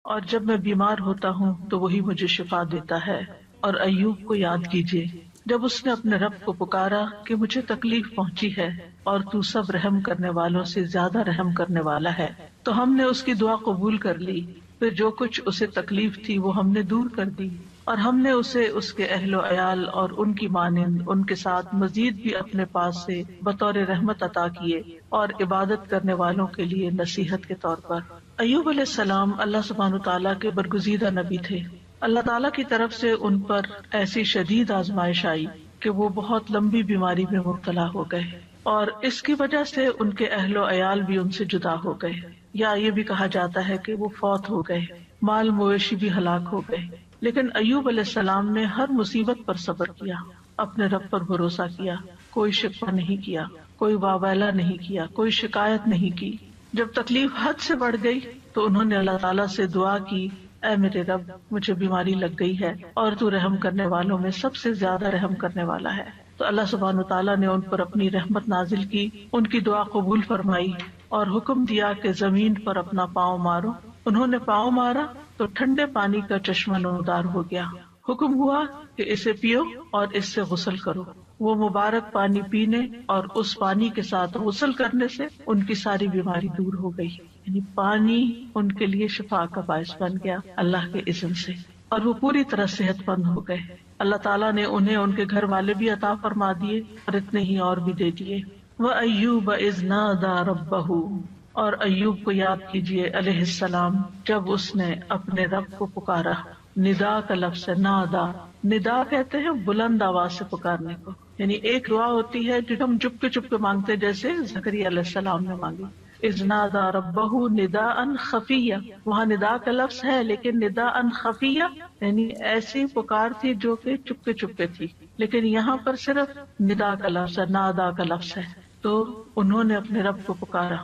اور جب میں بیمار ہوتا ہوں تو وہی مجھے شفا دیتا ہے۔ اور ایوب کو یاد کیجیے جب اس نے اپنے رب کو پکارا کہ مجھے تکلیف پہنچی ہے اور تو سب رحم کرنے والوں سے زیادہ رحم کرنے والا ہے، تو ہم نے اس کی دعا قبول کر لی، پھر جو کچھ اسے تکلیف تھی وہ ہم نے دور کر دی، اور ہم نے اسے اس کے اہل و عیال اور ان کی مانند ان کے ساتھ مزید بھی اپنے پاس سے بطور رحمت عطا کیے اور عبادت کرنے والوں کے لیے نصیحت کے طور پر۔ ایوب علیہ السلام اللہ سبحانہ تعالیٰ کے برگزیدہ نبی تھے۔ اللہ تعالیٰ کی طرف سے ان پر ایسی شدید آزمائش آئی کہ وہ بہت لمبی بیماری میں مبتلا ہو گئے، اور اس کی وجہ سے ان کے اہل و عیال بھی ان سے جدا ہو گئے، یا یہ بھی کہا جاتا ہے کہ وہ فوت ہو گئے، مال مویشی بھی ہلاک ہو گئے۔ لیکن ایوب علیہ السلام نے ہر مصیبت پر صبر کیا، اپنے رب پر بھروسہ کیا، کوئی شکوہ نہیں کیا، کوئی واویلا نہیں کیا، کوئی شکایت نہیں کی۔ جب تکلیف حد سے بڑھ گئی تو انہوں نے اللہ تعالیٰ سے دعا کی، اے میرے رب، مجھے بیماری لگ گئی ہے اور تو رحم کرنے والوں میں سب سے زیادہ رحم کرنے والا ہے۔ تو اللہ سبحانہ تعالیٰ نے ان پر اپنی رحمت نازل کی، ان کی دعا قبول فرمائی اور حکم دیا کہ زمین پر اپنا پاؤں مارو۔ انہوں نے پاؤں مارا تو ٹھنڈے پانی کا چشمہ نمودار ہو گیا۔ حکم ہوا کہ اسے پیو اور اس سے غسل کرو۔ وہ مبارک پانی پینے اور اس پانی کے ساتھ غسل کرنے سے ان کی ساری بیماری دور ہو گئی، یعنی پانی ان کے لیے شفا کا باعث بن گیا اللہ کے اذن سے، اور وہ پوری طرح صحت مند ہو گئے۔ اللہ تعالیٰ نے انہیں ان کے گھر والے بھی عطا فرما دیے اور اتنے ہی اور بھی دے دیے۔ وَأَيُّوبَ إِذْ نَادَى رَبَّهُ، اور ایوب کو یاد کیجیے علیہ السلام جب اس نے اپنے رب کو پکارا۔ ندا کا لفظ ہے، نادا، ندا کہتے ہیں بلند آواز سے پکارنے کو، یعنی ایک دعا ہوتی ہے جو ہم چپ کے مانگتے، جیسے زکریا علیہ السلام نے مانگی، اذ نادا ربہ نداء خفیہ۔ وہاں ندا کا لفظ ہے لیکن نداء خفیہ یعنی ایسی پکار تھی جو کہ چپکے تھی، لیکن یہاں پر صرف ندا کا لفظ ہے، نادا کا لفظ ہے۔ تو انہوں نے اپنے رب کو پکارا۔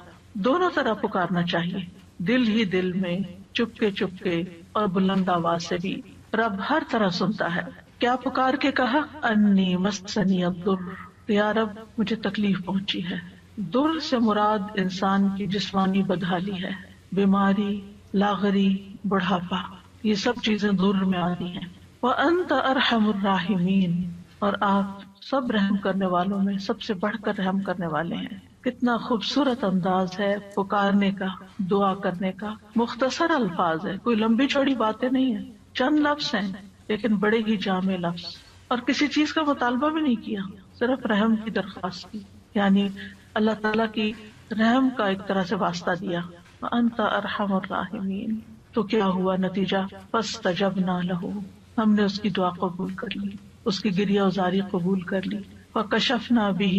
دونوں طرح پکارنا چاہیے، دل ہی دل میں، چپکے اور بلند آواز سے بھی۔ رب ہر طرح سنتا ہے۔ کیا پکار کے کہا؟ انی مسنی الضر، یا رب مجھے تکلیف پہنچی ہے۔ در سے مراد انسان کی جسمانی بدحالی ہے، بیماری، لاغری، بڑھاپا، یہ سب چیزیں در میں آتی ہیں۔ وانت ارحم الراحمین، اور آپ سب رحم کرنے والوں میں سب سے بڑھ کر رحم کرنے والے ہیں۔ کتنا خوبصورت انداز ہے پکارنے کا، دعا کرنے کا، مختصر الفاظ ہے، کوئی لمبی چوڑی باتیں نہیں ہیں، چند لفظ ہیں لیکن بڑے ہی جامع لفظ، اور کسی چیز کا مطالبہ بھی نہیں کیا، صرف رحم کی درخواست کی، یعنی اللہ تعالیٰ کی رحم کا ایک طرح سے واسطہ دیا۔ وانت ارحم الراحمین، تو کیا ہوا نتیجہ؟ فاستجبنا لہ، ہم نے اس کی دعا قبول کر لی، اس کی گریہ ازاری قبول کر لی۔ وکشفنا بہ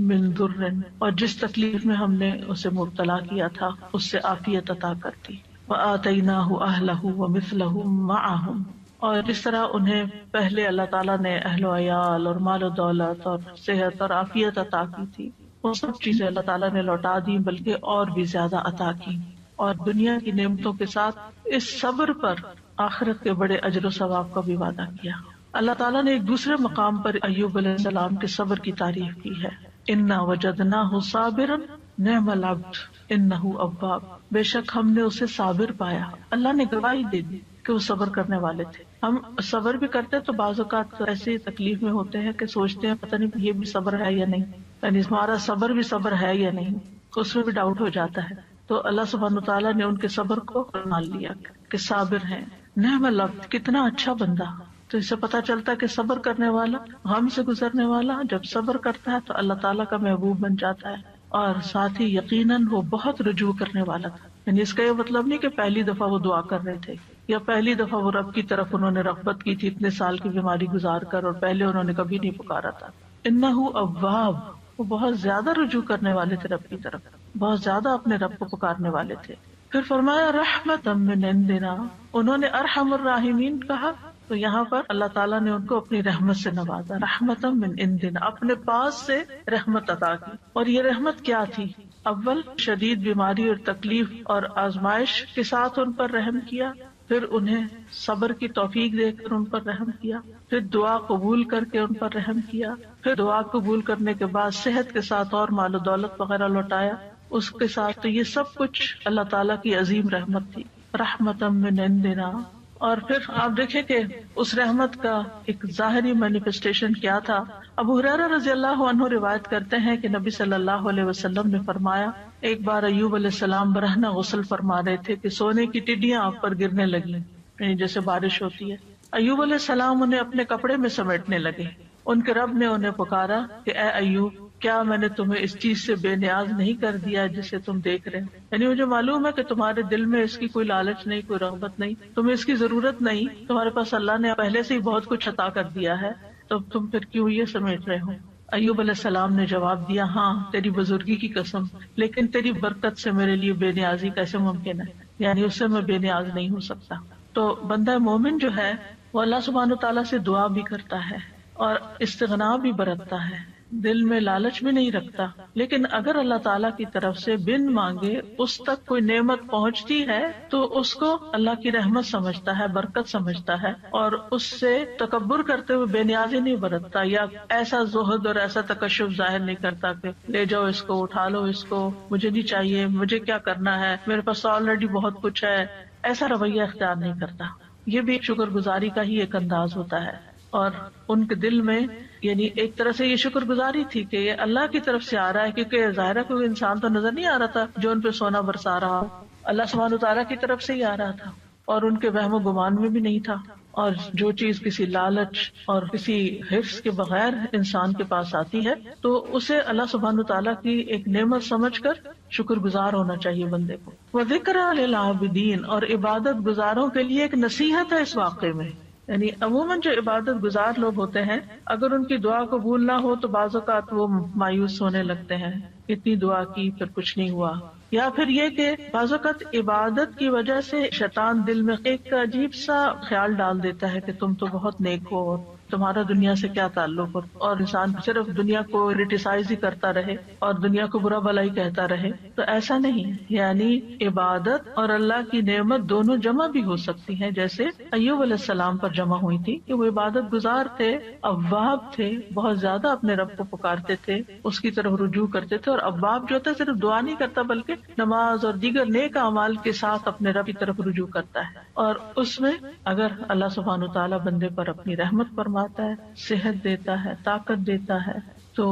من ضر، اور جس تکلیف میں ہم نے اسے مبتلا کیا تھا اس سے عافیت عطا کر دی۔ وآتیناہ اہلہ ومثلہم معہم، اور جس طرح انہیں پہلے اللہ تعالیٰ نے اہل و عیال اور مال و دولت اور صحت اور عافیت عطا کی تھی، وہ سب چیزیں اللہ تعالیٰ نے لوٹا دی، بلکہ اور بھی زیادہ عطا کی، اور دنیا کی نعمتوں کے ساتھ اس صبر پر آخرت کے بڑے اجر و ثواب کا بھی وعدہ کیا۔ اللہ تعالیٰ نے ایک دوسرے مقام پر ایوب علیہ السلام کے صبر کی تعریف کی ہے، انا وجدناہ صابرا نعم العبد انہ اواب، بے شک ہم نے اسے صابر پایا۔ اللہ نے گواہی دے دی کہ وہ صبر کرنے والے تھے۔ ہم صبر بھی کرتے تو بعض اوقات ایسی تکلیف میں ہوتے ہیں کہ سوچتے ہیں پتہ نہیں یہ بھی صبر ہے یا نہیں، یعنی ہمارا صبر بھی صبر ہے یا نہیں، اس میں بھی ڈاؤٹ ہو جاتا ہے۔ تو اللہ سبحانہ تعالیٰ نے ان کے صبر کو مان لیا کہ صابر ہیں۔ نعم العبد، کتنا اچھا بندہ۔ تو اس سے پتہ چلتا ہے کہ صبر کرنے والا، غم سے گزرنے والا جب صبر کرتا ہے تو اللہ تعالیٰ کا محبوب بن جاتا ہے، اور ساتھ ہی یقیناً وہ بہت رجوع کرنے والا تھا۔ یعنی اس کا یہ مطلب نہیں کہ پہلی دفعہ وہ دعا کر رہے تھے یا پہلی دفعہ وہ رب کی طرف انہوں نے رغبت کی تھی اتنے سال کی بیماری گزار کر، اور پہلے انہوں نے کبھی نہیں پکارا تھا۔ انہ اواب، وہ بہت زیادہ رجوع کرنے والے تھے رب کی طرف، بہت زیادہ اپنے رب کو پکارنے والے تھے۔ پھر فرمایا رحمتا من عندنا، انہوں نے ارحم الراحمین کہا تو یہاں پر اللہ تعالیٰ نے ان کو اپنی رحمت سے نوازا، رحمتا من عندنا، اپنے پاس سے رحمت عطا کی۔ اور یہ رحمت کیا تھی؟ اول شدید بیماری اور تکلیف اور آزمائش کے ساتھ ان پر رحم کیا، پھر انہیں صبر کی توفیق دے کر ان پر رحم کیا، پھر دعا قبول کر کے ان پر رحم کیا، پھر دعا قبول کرنے کے بعد صحت کے ساتھ اور مال و دولت وغیرہ لوٹایا اس کے ساتھ۔ تو یہ سب کچھ اللہ تعالیٰ کی عظیم رحمت تھی۔ رحمتا من عندنا. اور پھر آپ دیکھیں کہ اس رحمت کا ایک ظاہری مینیفیسٹیشن کیا تھا. ابو ہریرہ رضی اللہ عنہ روایت کرتے ہیں کہ نبی صلی اللہ علیہ وسلم نے فرمایا ایک بار ایوب علیہ السلام برہنہ غسل فرما رہے تھے کہ سونے کی ٹڈیاں آپ پر گرنے لگیں، یعنی جیسے بارش ہوتی ہے. ایوب علیہ السلام انہیں اپنے کپڑے میں سمیٹنے لگے. ان کے رب نے انہیں پکارا کہ اے ایوب، کیا میں نے تمہیں اس چیز سے بے نیاز نہیں کر دیا جسے تم دیکھ رہے ہو؟ یعنی مجھے معلوم ہے کہ تمہارے دل میں اس کی کوئی لالچ نہیں، کوئی رغبت نہیں، تمہیں اس کی ضرورت نہیں، تمہارے پاس اللہ نے پہلے سے ہی بہت کچھ عطا کر دیا ہے، تو تم پھر کیوں یہ سمیٹ رہے ہو؟ ایوب علیہ السلام نے جواب دیا، ہاں تیری بزرگی کی قسم، لیکن تیری برکت سے میرے لیے بے نیازی کیسے ممکن ہے، یعنی اس سے میں بے نیاز نہیں ہو سکتا. تو بندہ مومن جو ہے وہ اللہ سبحانہ تعالیٰ سے دعا بھی کرتا ہے اور استغنا بھی برتتا ہے، دل میں لالچ بھی نہیں رکھتا، لیکن اگر اللہ تعالیٰ کی طرف سے بن مانگے اس تک کوئی نعمت پہنچتی ہے تو اس کو اللہ کی رحمت سمجھتا ہے، برکت سمجھتا ہے، اور اس سے تکبر کرتے ہوئے بے نیازی نہیں برتتا یا ایسا زہد اور ایسا تکشف ظاہر نہیں کرتا کہ لے جاؤ اس کو، اٹھا لو اس کو، مجھے نہیں چاہیے، مجھے کیا کرنا ہے، میرے پاس آلریڈی بہت کچھ ہے، ایسا رویہ اختیار نہیں کرتا. یہ بھی شکر گزاری کا ہی ایک انداز ہوتا ہے. اور ان کے دل میں یعنی ایک طرح سے یہ شکر گزاری تھی کہ یہ اللہ کی طرف سے آ رہا ہے، کیونکہ ظاہر ہے کوئی انسان تو نظر نہیں آ رہا تھا جو ان پہ سونا برسا رہا، اللہ سبحانہ تعالیٰ کی طرف سے ہی آ رہا تھا، اور ان کے وہم و گمان میں بھی نہیں تھا. اور جو چیز کسی لالچ اور کسی حرص کے بغیر انسان کے پاس آتی ہے تو اسے اللہ سبحانہ تعالیٰ کی ایک نعمت سمجھ کر شکر گزار ہونا چاہیے بندے کو. وَذِكْرَىٰ لِلْعَابِدِينَ، اور عبادت گزاروں کے لیے ایک نصیحت ہے اس واقعے میں. یعنی عموماً جو عبادت گزار لوگ ہوتے ہیں اگر ان کی دعا قبول نہ ہو تو بعض اوقات وہ مایوس ہونے لگتے ہیں، اتنی دعا کی پھر کچھ نہیں ہوا، یا پھر یہ کہ بعض اوقات عبادت کی وجہ سے شیطان دل میں ایک عجیب سا خیال ڈال دیتا ہے کہ تم تو بہت نیک ہو اور تمہارا دنیا سے کیا تعلق ہو، اور انسان صرف دنیا کو کریٹیسائز ہی کرتا رہے اور دنیا کو برا بھلا ہی کہتا رہے. تو ایسا نہیں، یعنی عبادت اور اللہ کی نعمت دونوں جمع بھی ہو سکتی ہیں، جیسے ایوب علیہ السلام پر جمع ہوئی تھی کہ وہ عبادت گزار تھے، اواب تھے، بہت زیادہ اپنے رب کو پکارتے تھے، اس کی طرف رجوع کرتے تھے. اور اواب جو ہوتا ہے صرف دعا نہیں کرتا بلکہ نماز اور دیگر نیک اعمال کے ساتھ اپنے رب کی طرف رجوع کرتا ہے. اور اس میں اگر اللہ سبحانہ تعالیٰ بندے پر اپنی رحمت فرماتا ہے، صحت دیتا ہے، طاقت دیتا ہے، تو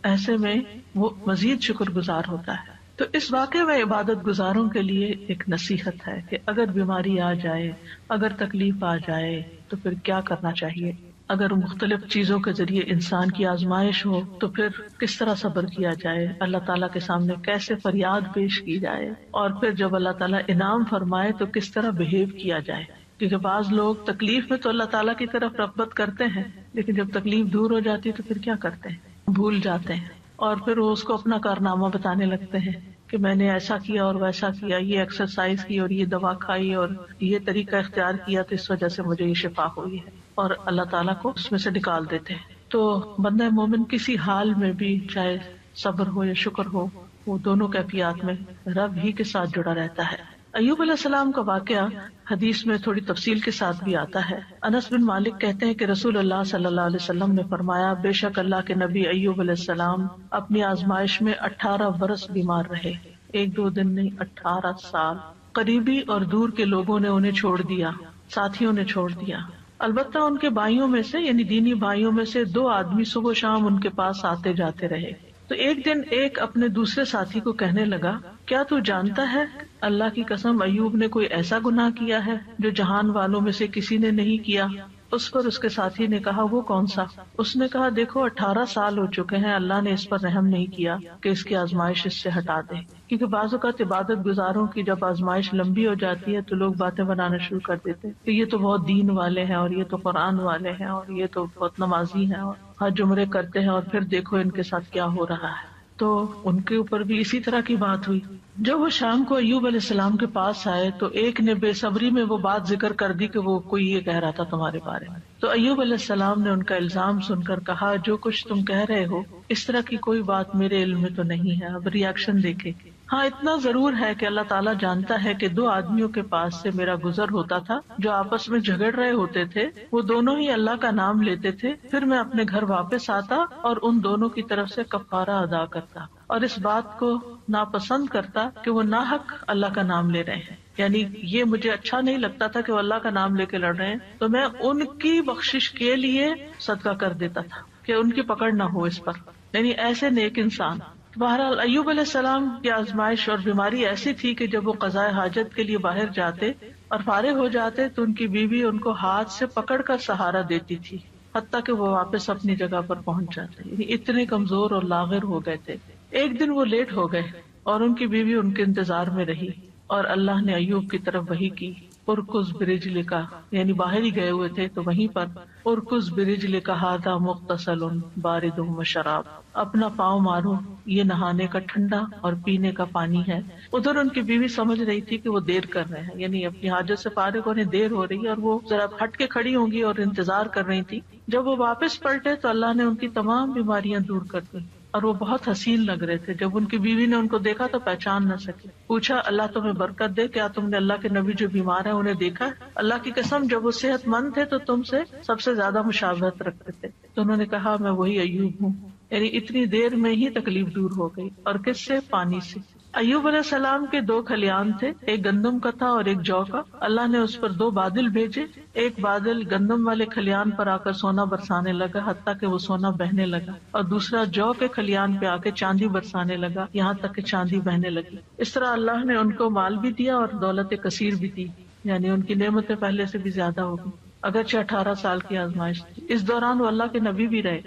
ایسے میں وہ مزید شکر گزار ہوتا ہے. تو اس واقعے میں عبادت گزاروں کے لیے ایک نصیحت ہے کہ اگر بیماری آ جائے، اگر تکلیف آ جائے تو پھر کیا کرنا چاہیے. اگر مختلف چیزوں کے ذریعے انسان کی آزمائش ہو تو پھر کس طرح صبر کیا جائے، اللہ تعالیٰ کے سامنے کیسے فریاد پیش کی جائے، اور پھر جب اللہ تعالیٰ انعام فرمائے تو کس طرح بہیو کیا جائے. کیونکہ بعض لوگ تکلیف میں تو اللہ تعالیٰ کی طرف رغبت کرتے ہیں، لیکن جب تکلیف دور ہو جاتی ہے تو پھر کیا کرتے ہیں، بھول جاتے ہیں، اور پھر وہ اس کو اپنا کارنامہ بتانے لگتے ہیں کہ میں نے ایسا کیا اور ویسا کیا، یہ ایکسرسائز کی اور یہ دوا کھائی اور یہ طریقہ اختیار کیا تو اس وجہ سے مجھے یہ شفا ہوئی ہے، اور اللہ تعالیٰ کو اس میں سے نکال دیتے ہیں. تو بندہ مومن کسی حال میں بھی، چاہے صبر ہو یا شکر ہو، وہ دونوں کیفیات میں رب ہی کے ساتھ جڑا رہتا ہے. ایوب علیہ السلام کا واقعہ حدیث میں تھوڑی تفصیل کے ساتھ بھی آتا ہے. انس بن مالک کہتے ہیں کہ رسول اللہ صلی اللہ علیہ وسلم نے فرمایا، بے شک اللہ کے نبی ایوب علیہ السلام اپنی آزمائش میں 18 برس بیمار رہے، 1-2 دن نہیں، 18 سال. قریبی اور دور کے لوگوں نے انہیں چھوڑ دیا، ساتھیوں نے چھوڑ دیا، البتہ ان کے بھائیوں میں سے یعنی دینی بھائیوں میں سے 2 آدمی صبح و شام ان کے پاس آتے جاتے رہے. تو ایک دن ایک اپنے دوسرے ساتھی کو کہنے لگا، کیا تو جانتا ہے اللہ کی قسم ایوب نے کوئی ایسا گناہ کیا ہے جو جہان والوں میں سے کسی نے نہیں کیا؟ اس پر اس کے ساتھی نے کہا، وہ کون سا؟ اس نے کہا، دیکھو 18 سال ہو چکے ہیں، اللہ نے اس پر رحم نہیں کیا کہ اس کی آزمائش اس سے ہٹا دے. کیونکہ بعض اوقات عبادت گزاروں کی جب آزمائش لمبی ہو جاتی ہے تو لوگ باتیں بنانا شروع کر دیتے کہ یہ تو بہت دین والے ہیں اور یہ تو قرآن والے ہیں اور یہ تو بہت نمازی ہیں اور حج عمرے کرتے ہیں، اور پھر دیکھو ان کے ساتھ کیا ہو رہا ہے. تو ان کے اوپر بھی اسی طرح کی بات ہوئی. جب وہ شام کو ایوب علیہ السلام کے پاس آئے تو ایک نے بے صبری میں وہ بات ذکر کر دی کہ وہ کوئی یہ کہہ رہا تھا تمہارے بارے میں. تو ایوب علیہ السلام نے ان کا الزام سن کر کہا، جو کچھ تم کہہ رہے ہو اس طرح کی کوئی بات میرے علم میں تو نہیں ہے. اب ریاکشن دیکھے. ہاں اتنا ضرور ہے کہ اللہ تعالیٰ جانتا ہے کہ 2 آدمیوں کے پاس سے میرا گزر ہوتا تھا جو آپس میں جھگڑ رہے ہوتے تھے، وہ دونوں ہی اللہ کا نام لیتے تھے، پھر میں اپنے گھر واپس آتا اور ان دونوں کی طرف سے کفارہ ادا کرتا. اور اس بات کو ناپسند کرتا کہ وہ ناحق اللہ کا نام لے رہے ہیں. یعنی یہ مجھے اچھا نہیں لگتا تھا کہ وہ اللہ کا نام لے کے لڑ رہے ہیں، تو میں ان کی بخشش کے لیے صدقہ کر دیتا تھا کہ ان کی پکڑ نہ ہو اس پر. یعنی ایسے نیک انسان. بہرحال ایوب علیہ السلام کی آزمائش اور بیماری ایسی تھی کہ جب وہ قضاء حاجت کے لیے باہر جاتے اور فارغ ہو جاتے تو ان کی بیوی ان کو ہاتھ سے پکڑ کر سہارا دیتی تھی حتیٰ کہ وہ واپس اپنی جگہ پر پہنچ جاتے. یعنی اتنے کمزور اور لاغر ہو گئے تھے. ایک دن وہ لیٹ ہو گئے اور ان کی بیوی ان کے انتظار میں رہی اور اللہ نے ایوب کی طرف وحی کی، ارکز برجلک، یعنی باہر ہی گئے ہوئے تھے تو وہیں پر ارکز برجلک ھذا مغتسل بارد وشراب، اپنا پاؤں مارو، یہ نہانے کا ٹھنڈا اور پینے کا پانی ہے. ادھر ان کی بیوی سمجھ رہی تھی کہ وہ دیر کر رہے ہیں، یعنی اپنی حاجت سے فارغ ہونے دیر ہو رہی ہے اور وہ ذرا ہٹ کے کھڑی ہوں گی اور انتظار کر رہی تھی. جب وہ واپس پلٹے تو اللہ نے ان کی تمام بیماریاں دور کر دی اور وہ بہت حسین لگ رہے تھے. جب ان کی بیوی نے ان کو دیکھا تو پہچان نہ سکی. پوچھا اللہ تمہیں برکت دے، کیا تم نے اللہ کے نبی جو بیمار ہیں انہیں دیکھا؟ اللہ کی قسم جب وہ صحت مند تھے تو تم سے سب سے زیادہ مشابہت رکھتے تھے. تو انہوں نے کہا میں وہی ایوب ہوں. یعنی اتنی دیر میں ہی تکلیف دور ہو گئی. اور کس سے؟ پانی سے. ایوب علیہ السلام کے 2 کھلیان تھے، ایک گندم کا تھا اور ایک جو کا. اللہ نے اس پر 2 بادل بھیجے. ایک بادل گندم والے کھلیان پر آ کر سونا برسانے لگا حتیٰ کہ وہ سونا بہنے لگا، اور دوسرا جو کے کھلیان پہ آ کے چاندی برسانے لگا یہاں تک کہ چاندی بہنے لگی. اس طرح اللہ نے ان کو مال بھی دیا اور دولت کثیر بھی دی، یعنی ان کی نعمتیں پہلے سے بھی زیادہ ہوگی. اگرچہ 18 سال کی آزمائش تھی. اس دوران وہ اللہ کے نبی بھی رہے.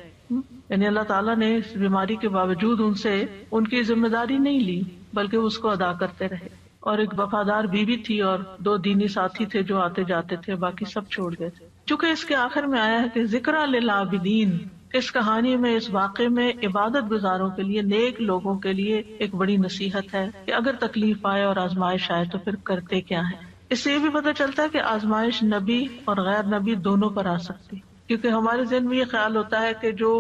یعنی اللہ تعالیٰ نے اس بیماری کے باوجود ان سے ان کی ذمہ داری نہیں لی بلکہ اس کو ادا کرتے رہے. اور ایک وفادار بیوی تھی اور 2 دینی ساتھی تھے جو آتے جاتے تھے، باقی سب چھوڑ گئے تھے. چونکہ اس کے آخر میں آیا ہے کہ ذکر للعابدین، اس کہانی میں، اس واقعے میں عبادت گزاروں کے لیے، نیک لوگوں کے لیے ایک بڑی نصیحت ہے کہ اگر تکلیف آئے اور آزمائش آئے تو پھر کرتے کیا ہے. اس سے یہ بھی پتہ چلتا ہے کہ آزمائش نبی اور غیر نبی دونوں پر آ سکتی، کیونکہ ہمارے ذہن میں یہ خیال ہوتا ہے کہ جو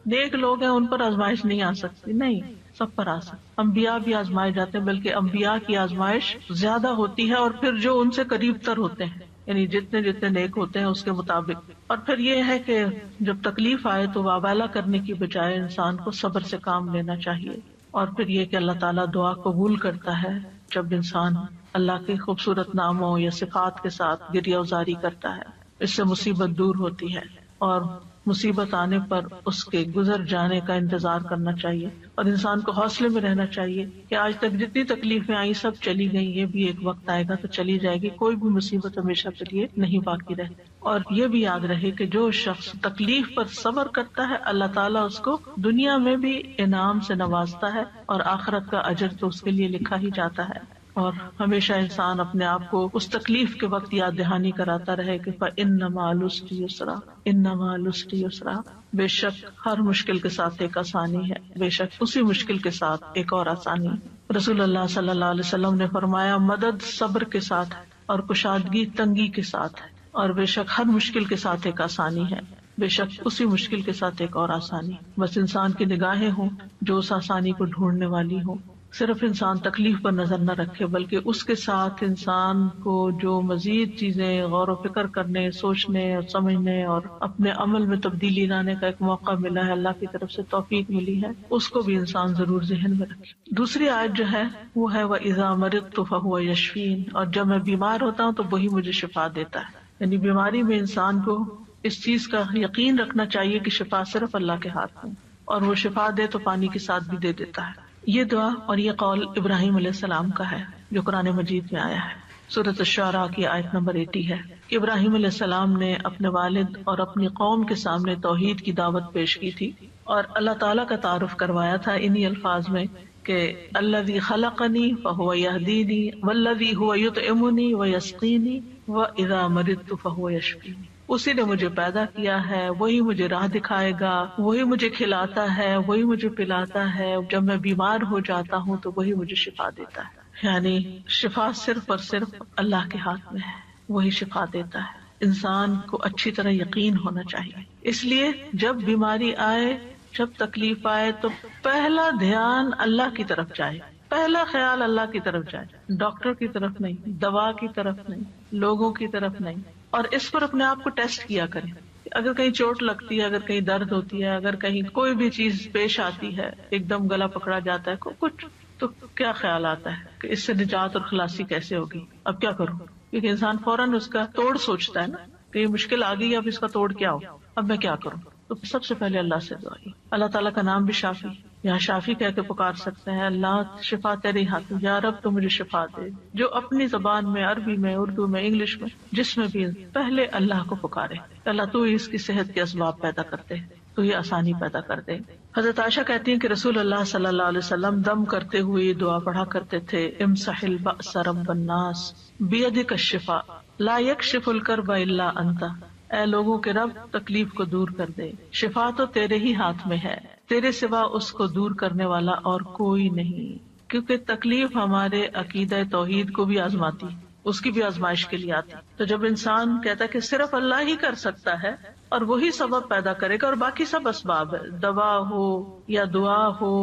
نیک لوگ ہیں ان پر آزمائش نہیں آ سکتی. نہیں، سب پر آ سکتی. انبیاء بھی آزمائے جاتے ہیں، بلکہ انبیاء کی آزمائش زیادہ ہوتی ہے، اور پھر جو ان سے قریب تر ہوتے ہیں، یعنی جتنے جتنے نیک ہوتے ہیں اس کے مطابق. اور پھر یہ ہے کہ جب تکلیف آئے تو واویلا کرنے کی بجائے انسان کو صبر سے کام لینا چاہیے. اور پھر یہ کہ اللہ تعالیٰ دعا قبول کرتا ہے جب انسان اللہ کے خوبصورت ناموں یا صفات کے ساتھ گریہ وزاری کرتا ہے. اس سے مصیبت دور ہوتی ہے، اور مصیبت آنے پر اس کے گزر جانے کا انتظار کرنا چاہیے، اور انسان کو حوصلے میں رہنا چاہیے کہ آج تک جتنی تکلیفیں آئی سب چلی گئی، یہ بھی ایک وقت آئے گا تو چلی جائے گی. کوئی بھی مصیبت ہمیشہ کے لیے نہیں باقی رہے. اور یہ بھی یاد رہے کہ جو شخص تکلیف پر صبر کرتا ہے اللہ تعالیٰ اس کو دنیا میں بھی انعام سے نوازتا ہے، اور آخرت کا اجر تو اس کے لیے لکھا ہی جاتا ہے. اور ہمیشہ انسان اپنے آپ کو اس تکلیف کے وقت یاد دہانی کراتا رہے کہ فَإِنَّ مَعَ الْعُسْرِ يُسْرًا، إِنَّ مَعَ الْعُسْرِ يُسْرًا، بے شک ہر مشکل کے ساتھ ایک آسانی ہے، بے شک اسی مشکل کے ساتھ ایک اور آسانی ہے. رسول اللہ صلی اللہ علیہ وسلم نے فرمایا مدد صبر کے ساتھ ہے اور کشادگی تنگی کے ساتھ ہے، اور بے شک ہر مشکل کے ساتھ ایک آسانی ہے، بے شک اسی مشکل کے ساتھ ایک اور آسانی. بس انسان کی نگاہیں ہوں جو اس آسانی کو ڈھونڈنے والی ہوں. صرف انسان تکلیف پر نظر نہ رکھے بلکہ اس کے ساتھ انسان کو جو مزید چیزیں غور و فکر کرنے، سوچنے اور سمجھنے اور اپنے عمل میں تبدیلی لانے کا ایک موقع ملا ہے، اللہ کی طرف سے توفیق ملی ہے، اس کو بھی انسان ضرور ذہن میں رکھے. دوسری آیت جو ہے وہ ہے وَإِذَا مَرِضْتُ فَهُوَ يَشْفِينِ، اور جب میں بیمار ہوتا ہوں تو وہی مجھے شفا دیتا ہے. یعنی بیماری میں انسان کو اس چیز کا یقین رکھنا چاہیے کہ شفا صرف اللہ کے ہاتھ میں، اور وہ شفا دے تو پانی کے ساتھ بھی دے دیتا ہے. یہ دعا اور یہ قول ابراہیم علیہ السلام کا ہے جو قرآن مجید میں آیا ہے. سورۃ الشعراء کی آیت نمبر 80 ہے کہ ابراہیم علیہ السلام نے اپنے والد اور اپنی قوم کے سامنے توحید کی دعوت پیش کی تھی اور اللہ تعالیٰ کا تعارف کروایا تھا انہی الفاظ میں کہ الذی خلقنی فہو یہدینی والذی هو یطعمنی ویسقینی واذا مرضت فہو یشفینی. اسی نے مجھے پیدا کیا ہے، وہی مجھے راہ دکھائے گا، وہی مجھے کھلاتا ہے، وہی مجھے پلاتا ہے، جب میں بیمار ہو جاتا ہوں تو وہی مجھے شفا دیتا ہے. یعنی شفا صرف اور صرف اللہ کے ہاتھ میں ہے، وہی شفا دیتا ہے. انسان کو اچھی طرح یقین ہونا چاہیے. اس لیے جب بیماری آئے، جب تکلیف آئے تو پہلا دھیان اللہ کی طرف جائے، پہلا خیال اللہ کی طرف جائے، ڈاکٹر کی طرف نہیں، دوا کی طرف نہیں، لوگوں کی طرف نہیں. اور اس پر اپنے آپ کو ٹیسٹ کیا کریں. اگر کہیں چوٹ لگتی ہے، اگر کہیں درد ہوتی ہے، اگر کہیں کوئی بھی چیز پیش آتی ہے، ایک دم گلا پکڑا جاتا ہے کچھ، تو کیا خیال آتا ہے کہ اس سے نجات اور خلاصی کیسے ہوگی، اب کیا کروں؟ کیونکہ انسان فوراً اس کا توڑ سوچتا ہے نا کہ یہ مشکل آ گئی، اب اس کا توڑ کیا ہو، اب میں کیا کروں؟ تو سب سے پہلے اللہ سے دعا. اللہ تعالیٰ کا نام بھی شافی، یہاں شافی کہہ کے پکار سکتے ہیں، اللہ شفا تیرے ہاتھ میں، یا رب تو مجھے شفا دے. جو اپنی زبان میں، عربی میں، اردو میں، انگلش میں، جس میں بھی پہلے اللہ کو پکارے، اللہ تو اس کی صحت کے اسباب پیدا کرتے، تو یہ آسانی پیدا کر دے. حضرت عائشہ کہتی ہیں کہ رسول اللہ صلی اللہ علیہ وسلم دم کرتے ہوئے یہ دعا پڑھا کرتے تھے، امسح البأس رب الناس بیدک الشفاء لا یکشف الکرب الا انت. اے لوگوں کے رب، تکلیف کو دور کر دے، شفا تو تیرے ہی ہاتھ میں ہے، تیرے سوا اس کو دور کرنے والا اور کوئی نہیں. کیونکہ تکلیف ہمارے عقیدہ توحید کو بھی آزماتی، اس کی بھی آزمائش کے لیے آتی. تو جب انسان کہتا ہے کہ صرف اللہ ہی کر سکتا ہے اور وہی سبب پیدا کرے گا اور باقی سب اسباب ہے، دوا ہو یا دعا ہو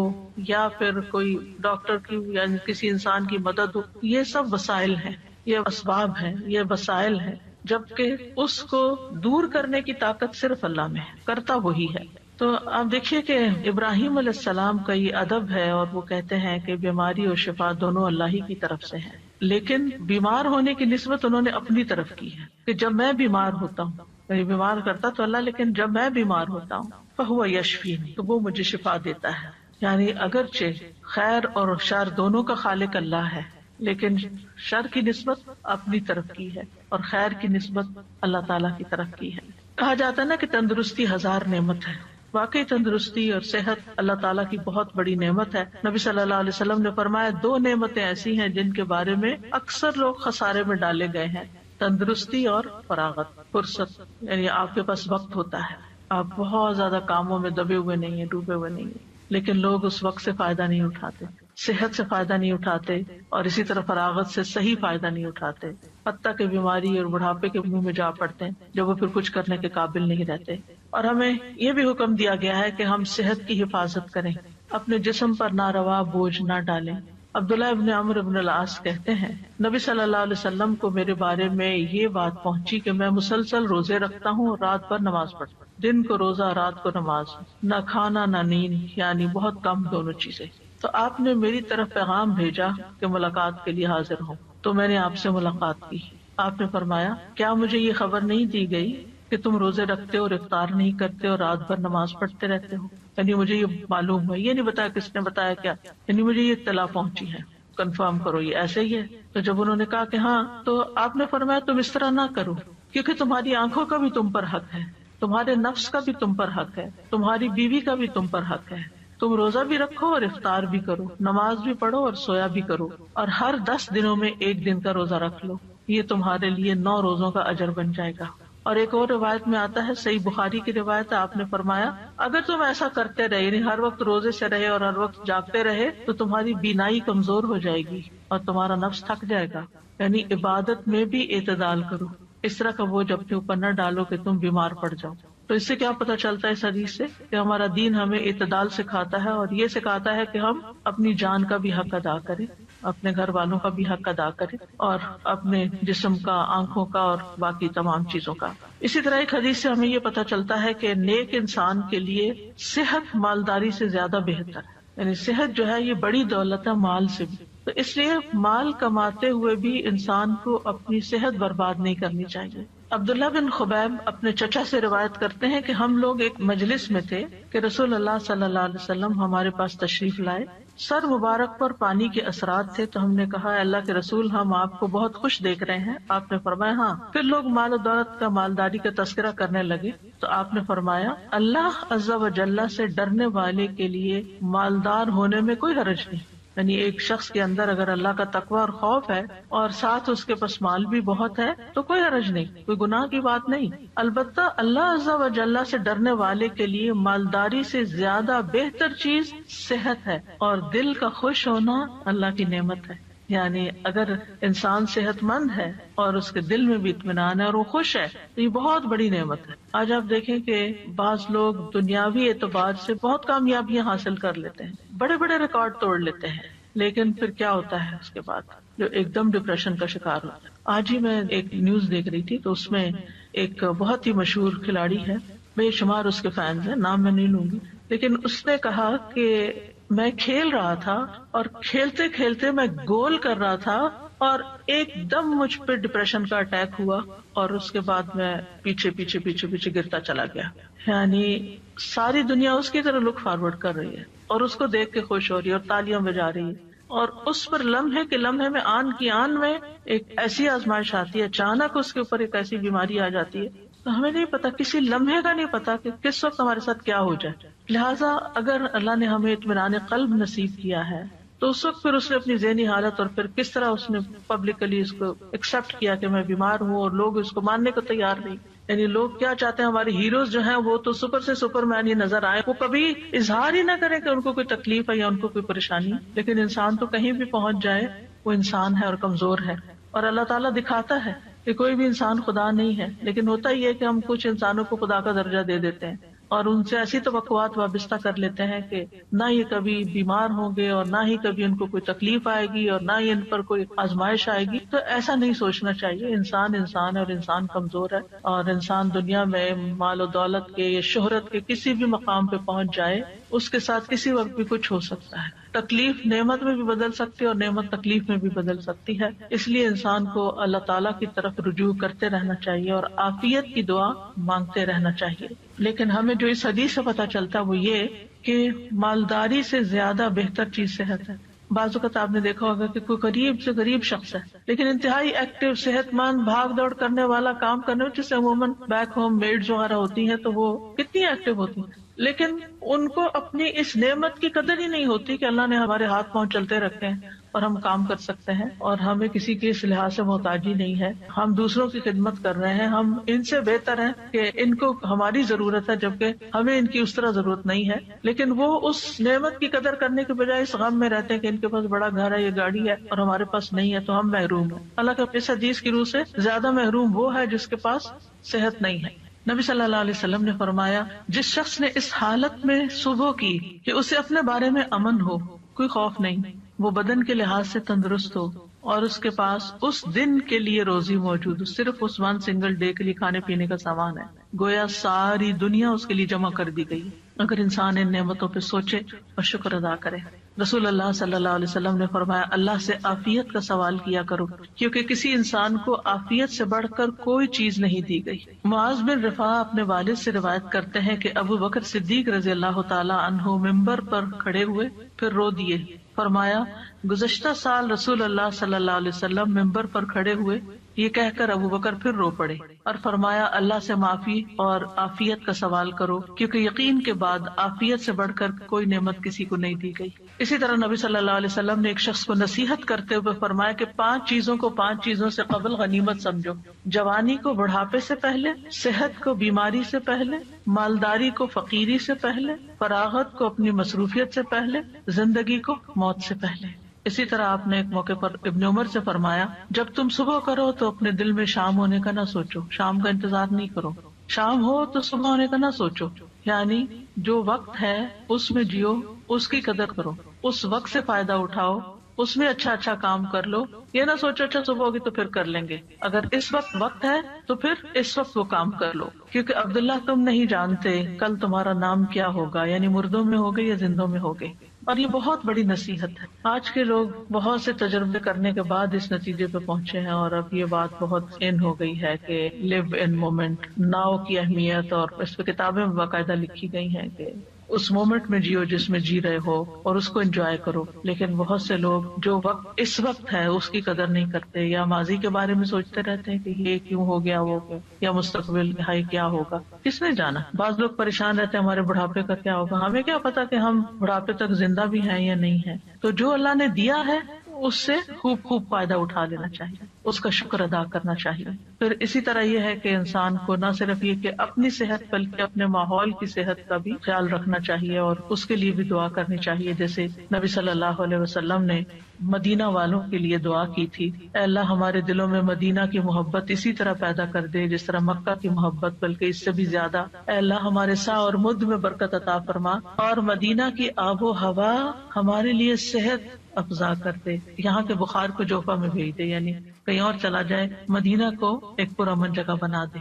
یا پھر کوئی ڈاکٹر کی یا کسی انسان کی مدد ہو، یہ سب وسائل ہیں، یہ اسباب ہیں، یہ وسائل ہیں، جبکہ اس کو دور کرنے کی طاقت صرف اللہ میں ہے، کرتا وہی ہے. تو آپ دیکھیے کہ ابراہیم علیہ السلام کا یہ ادب ہے، اور وہ کہتے ہیں کہ بیماری اور شفا دونوں اللہ ہی کی طرف سے ہیں، لیکن بیمار ہونے کی نسبت انہوں نے اپنی طرف کی ہے کہ جب میں بیمار ہوتا ہوں، یعنی بیمار کرتا تو اللہ، لیکن جب میں بیمار ہوتا ہوں فہو یشفین، تو وہ مجھے شفا دیتا ہے. یعنی اگرچہ خیر اور شر دونوں کا خالق اللہ ہے، لیکن شر کی نسبت اپنی طرف کی ہے اور خیر کی نسبت اللہ تعالیٰ کی طرف کی ہے. کہا جاتا ہے نا کہ تندرستی 1000 نعمت ہے. واقعی تندرستی اور صحت اللہ تعالیٰ کی بہت بڑی نعمت ہے. نبی صلی اللہ علیہ وسلم نے فرمایا 2 نعمتیں ایسی ہیں جن کے بارے میں اکثر لوگ خسارے میں ڈالے گئے ہیں، تندرستی اور فراغت، فرصت. یعنی آپ کے پاس وقت ہوتا ہے، آپ بہت زیادہ کاموں میں دبے ہوئے نہیں ہیں، ڈوبے ہوئے نہیں ہیں، لیکن لوگ اس وقت سے فائدہ نہیں اٹھاتے، صحت سے فائدہ نہیں اٹھاتے، اور اسی طرح فراغت سے صحیح فائدہ نہیں اٹھاتے، حتیٰ کہ بیماری اور بڑھاپے کے منہ میں جا پڑتے ہیں جب وہ پھر کچھ کرنے کے قابل نہیں رہتے. اور ہمیں یہ بھی حکم دیا گیا ہے کہ ہم صحت کی حفاظت کریں، اپنے جسم پر ناروا بوجھ نہ ڈالیں. عبداللہ ابن عمرو ابن العاص کہتے ہیں، نبی صلی اللہ علیہ وسلم کو میرے بارے میں یہ بات پہنچی کہ میں مسلسل روزے رکھتا ہوں اور رات بھر نماز پڑھتا ہوں، دن کو روزہ رات کو نماز، نہ کھانا نہ نیند، یعنی بہت کم دونوں چیزیں. تو آپ نے میری طرف پیغام بھیجا کہ ملاقات کے لیے حاضر ہوں، تو میں نے آپ سے ملاقات کی. آپ نے فرمایا، کیا مجھے یہ خبر نہیں دی گئی کہ تم روزے رکھتے ہو اور افطار نہیں کرتے اور رات بھر نماز پڑھتے رہتے ہو؟ یعنی مجھے یہ معلوم ہے، یہ نہیں بتایا کس نے بتایا کیا، یعنی مجھے یہ اطلاع پہنچی ہے، کنفرم کرو یہ ایسے ہی ہے. تو جب انہوں نے کہا کہ ہاں، تو آپ نے فرمایا تم اس طرح نہ کرو، کیونکہ تمہاری آنکھوں کا بھی تم پر حق ہے، تمہارے نفس کا بھی تم پر حق ہے، تمہاری بیوی کا بھی تم پر حق ہے. تم روزہ بھی رکھو اور افطار بھی کرو، نماز بھی پڑھو اور سویا بھی کرو، اور ہر 10 دنوں میں 1 دن کا روزہ رکھ لو، یہ تمہارے لیے 9 روزوں کا اجر بن جائے گا. اور ایک اور روایت میں آتا ہے، صحیح بخاری کی روایت ہے، آپ نے فرمایا اگر تم ایسا کرتے رہے، یعنی ہر وقت روزے سے رہے اور ہر وقت جاگتے رہے، تو تمہاری بینائی کمزور ہو جائے گی اور تمہارا نفس تھک جائے گا. یعنی عبادت میں بھی اعتدال کرو، اس طرح کا بوجھ اپنے اوپر نہ ڈالو کہ تم بیمار پڑ جاؤ. تو اس سے کیا پتہ چلتا ہے اس حدیث سے کہ ہمارا دین ہمیں اعتدال سکھاتا ہے، اور یہ سکھاتا ہے کہ ہم اپنی جان کا بھی حق ادا کریں، اپنے گھر والوں کا بھی حق ادا کریں، اور اپنے جسم کا، آنکھوں کا اور باقی تمام چیزوں کا. اسی طرح ایک حدیث سے ہمیں یہ پتہ چلتا ہے کہ نیک انسان کے لیے صحت مالداری سے زیادہ بہتر ہے. یعنی صحت جو ہے یہ بڑی دولت ہے مال سے بھی. تو اس لیے مال کماتے ہوئے بھی انسان کو اپنی صحت برباد نہیں کرنی چاہیے. عبداللہ بن خبیب اپنے چچا سے روایت کرتے ہیں کہ ہم لوگ ایک مجلس میں تھے کہ رسول اللہ صلی اللہ علیہ وسلم ہمارے پاس تشریف لائے. سر مبارک پر پانی کے اثرات تھے، تو ہم نے کہا، اے اللہ کے رسول، ہم آپ کو بہت خوش دیکھ رہے ہیں. آپ نے فرمایا ہاں. پھر لوگ مال و دولت کا، مالداری کا تذکرہ کرنے لگے، تو آپ نے فرمایا، اللہ عز و جل سے ڈرنے والے کے لیے مالدار ہونے میں کوئی حرج نہیں. یعنی ایک شخص کے اندر اگر اللہ کا تقوی اور خوف ہے اور ساتھ اس کے پاس مال بھی بہت ہے تو کوئی حرج نہیں، کوئی گناہ کی بات نہیں. البتہ اللہ عز و جل سے ڈرنے والے کے لیے مالداری سے زیادہ بہتر چیز صحت ہے، اور دل کا خوش ہونا اللہ کی نعمت ہے. یعنی اگر انسان صحت مند ہے اور اس کے دل میں بھی اطمینان ہے اور وہ خوش ہے تو یہ بہت بڑی نعمت ہے. آج آپ دیکھیں کہ بعض لوگ دنیاوی اعتبار سے بہت کامیابیاں حاصل کر لیتے ہیں، بڑے بڑے ریکارڈ توڑ لیتے ہیں، لیکن پھر کیا ہوتا ہے اس کے بعد؟ جو ایک دم ڈپریشن کا شکار ہوتا ہے. آج ہی میں ایک نیوز دیکھ رہی تھی تو اس میں ایک بہت ہی مشہور کھلاڑی ہے، بے شمار اس کے فینز ہیں، نام میں نہیں لوں گی، لیکن اس نے کہا کہ میں کھیل رہا تھا اور کھیلتے کھیلتے میں گول کر رہا تھا اور ایک دم مجھ پہ ڈپریشن کا اٹیک ہوا اور اس کے بعد میں پیچھے پیچھے پیچھے پیچھے گرتا چلا گیا. یعنی ساری دنیا اس کی طرح لک فارورڈ کر رہی ہے اور اس کو دیکھ کے خوش ہو رہی ہے اور تالیاں بجا رہی ہے، اور اس پر لمحے کے لمحے میں آن کی آن میں ایک ایسی آزمائش آتی ہے، اچانک اس کے اوپر ایک ایسی بیماری آ جاتی ہے تو ہمیں نہیں پتا، کسی لمحے کا نہیں پتا کہ کس وقت ہمارے ساتھ کیا ہو جائے. لہٰذا اگر اللہ نے ہمیں اطمینان قلب نصیب کیا ہے تو اس وقت پھر اس نے اپنی ذہنی حالت اور پھر کس طرح اس نے پبلکلی اس کو ایکسپٹ کیا کہ میں بیمار ہوں، اور لوگ اس کو ماننے کو تیار نہیں. یعنی لوگ کیا چاہتے ہیں، ہمارے ہیروز جو ہیں وہ تو سپر سے سپر مین ہی نظر آئے، وہ کبھی اظہار ہی نہ کریں کہ ان کو کوئی تکلیف ہے یا ان کو کوئی پریشانی. لیکن انسان تو کہیں بھی پہنچ جائے وہ انسان ہے اور کمزور ہے، اور اللہ تعالیٰ دکھاتا ہے کہ کوئی بھی انسان خدا نہیں ہے. لیکن ہوتا ہی ہے کہ ہم کچھ انسانوں کو خدا کا درجہ دے دیتے ہیں اور ان سے ایسی توقعات وابستہ کر لیتے ہیں کہ نہ یہ کبھی بیمار ہوں گے اور نہ ہی کبھی ان کو کوئی تکلیف آئے گی اور نہ ہی ان پر کوئی آزمائش آئے گی. تو ایسا نہیں سوچنا چاہیے. انسان انسان ہے اور انسان کمزور ہے، اور انسان دنیا میں مال و دولت کے یا شہرت کے کسی بھی مقام پہ پہنچ جائے اس کے ساتھ کسی وقت بھی کچھ ہو سکتا ہے. تکلیف نعمت میں بھی بدل سکتی ہے اور نعمت تکلیف میں بھی بدل سکتی ہے. اس لیے انسان کو اللہ تعالیٰ کی طرف رجوع کرتے رہنا چاہیے اور عافیت کی دعا مانگتے رہنا چاہیے. لیکن ہمیں جو اس حدیث سے پتہ چلتا ہے وہ یہ کہ مالداری سے زیادہ بہتر چیز صحت ہے. بعض اوقات آپ نے دیکھا ہوگا کہ کوئی غریب سے غریب شخص ہے لیکن انتہائی ایکٹیو، صحت مند، بھاگ دوڑ کرنے والا، کام کرنے والا، جسے عموماً بیک ہوم میڈز وغیرہ ہوتی ہیں تو وہ کتنی ایکٹیو ہوتی ہیں، لیکن ان کو اپنی اس نعمت کی قدر ہی نہیں ہوتی کہ اللہ نے ہمارے ہاتھ پاؤں چلتے رکھے ہیں اور ہم کام کر سکتے ہیں اور ہمیں کسی کے اس لحاظ سے محتاجی نہیں ہے. ہم دوسروں کی خدمت کر رہے ہیں، ہم ان سے بہتر ہیں کہ ان کو ہماری ضرورت ہے جبکہ ہمیں ان کی اس طرح ضرورت نہیں ہے. لیکن وہ اس نعمت کی قدر کرنے کے بجائے اس غم میں رہتے ہیں کہ ان کے پاس بڑا گھر ہے، یہ گاڑی ہے اور ہمارے پاس نہیں ہے تو ہم محروم ہیں. حالانکہ اس حدیث کی روح سے زیادہ محروم وہ ہے جس کے پاس صحت نہیں ہے. نبی صلی اللہ علیہ وسلم نے فرمایا، جس شخص نے اس حالت میں صبح کی کہ اسے اپنے بارے میں امن ہو، کوئی خوف نہیں، وہ بدن کے لحاظ سے تندرست ہو اور اس کے پاس اس دن کے لیے روزی موجود ہو، صرف اس ون سنگل ڈے کے لیے کھانے پینے کا سامان ہے، گویا ساری دنیا اس کے لیے جمع کر دی گئی. اگر انسان ان نعمتوں پہ سوچے اور شکر ادا کرے. رسول اللہ صلی اللہ علیہ وسلم نے فرمایا، اللہ سے عافیت کا سوال کیا کرو کیونکہ کسی انسان کو عافیت سے بڑھ کر کوئی چیز نہیں دی گئی. معاذ بن رفاع اپنے والد سے روایت کرتے ہیں کہ ابو بکر صدیق رضی اللہ تعالی عنہ ممبر پر کھڑے ہوئے پھر رو دیے. فرمایا، گزشتہ سال رسول اللہ صلی اللہ علیہ وسلم ممبر پر کھڑے ہوئے، یہ کہہ کر ابو بکر پھر رو پڑے اور فرمایا، اللہ سے معافی اور عافیت کا سوال کرو کیونکہ یقین کے بعد عافیت سے بڑھ کر کوئی نعمت کسی کو نہیں دی گئی. اسی طرح نبی صلی اللہ علیہ وسلم نے ایک شخص کو نصیحت کرتے ہوئے فرمایا کہ 5 چیزوں کو 5 چیزوں سے قبل غنیمت سمجھو: جوانی کو بڑھاپے سے پہلے، صحت کو بیماری سے پہلے، مالداری کو فقیری سے پہلے، فراغت کو اپنی مصروفیت سے پہلے، زندگی کو موت سے پہلے. اسی طرح آپ نے ایک موقع پر ابن عمر سے فرمایا، جب تم صبح کرو تو اپنے دل میں شام ہونے کا نہ سوچو، شام کا انتظار نہیں کرو. شام ہو تو صبح ہونے کا نہ سوچو، یعنی جو وقت ہے اس میں جیو، اس کی قدر کرو، اس وقت سے فائدہ اٹھاؤ، اس میں اچھا اچھا کام کر لو. یہ نہ سوچو اچھا صبح ہوگی تو پھر کر لیں گے، اگر اس وقت ہے تو پھر اس وقت وہ کام کر لو، کیونکہ عبداللہ تم نہیں جانتے کل تمہارا نام کیا ہوگا، یعنی مردوں میں ہوگے یا زندوں میں ہوگے. اور یہ بہت بڑی نصیحت ہے. آج کے لوگ بہت سے تجربے کرنے کے بعد اس نتیجے پہ پہنچے ہیں اور اب یہ بات بہت ان ہو گئی ہے کہ لیو ان مومنٹ، ناؤ کی اہمیت، اور اس پہ کتابیں باقاعدہ لکھی گئی ہیں کہ اس مومنٹ میں جیو جس میں جی رہے ہو اور اس کو انجوائے کرو. لیکن بہت سے لوگ جو وقت اس وقت ہے اس کی قدر نہیں کرتے، یا ماضی کے بارے میں سوچتے رہتے ہیں کہ یہ کیوں ہو گیا وہ کیوں، یا مستقبل ہائی کیا ہوگا، کس نے جانا. بعض لوگ پریشان رہتے ہیں ہمارے بڑھاپے کا کیا ہوگا. ہمیں کیا پتا کہ ہم بڑھاپے تک زندہ بھی ہیں یا نہیں ہیں. تو جو اللہ نے دیا ہے اس سے خوب فائدہ اٹھا لینا چاہیے، اس کا شکر ادا کرنا چاہیے. پھر اسی طرح یہ ہے کہ انسان کو نہ صرف یہ کہ اپنی صحت بلکہ اپنے ماحول کی صحت کا بھی خیال رکھنا چاہیے اور اس کے لیے بھی دعا کرنی چاہیے. جیسے نبی صلی اللہ علیہ وسلم نے مدینہ والوں کے لیے دعا کی تھی، اے اللہ ہمارے دلوں میں مدینہ کی محبت اسی طرح پیدا کر دے جس طرح مکہ کی محبت، بلکہ اس سے بھی زیادہ. اے اللہ ہمارے سا اور مد میں برکت عطا فرما اور مدینہ کی آب و ہوا ہمارے لیے صحت افزا کر دے، یہاں کے بخار کو جوفا میں بھیج دے، یعنی کہیں اور چلا جائے، مدینہ کو ایک پرامن جگہ بنا دے۔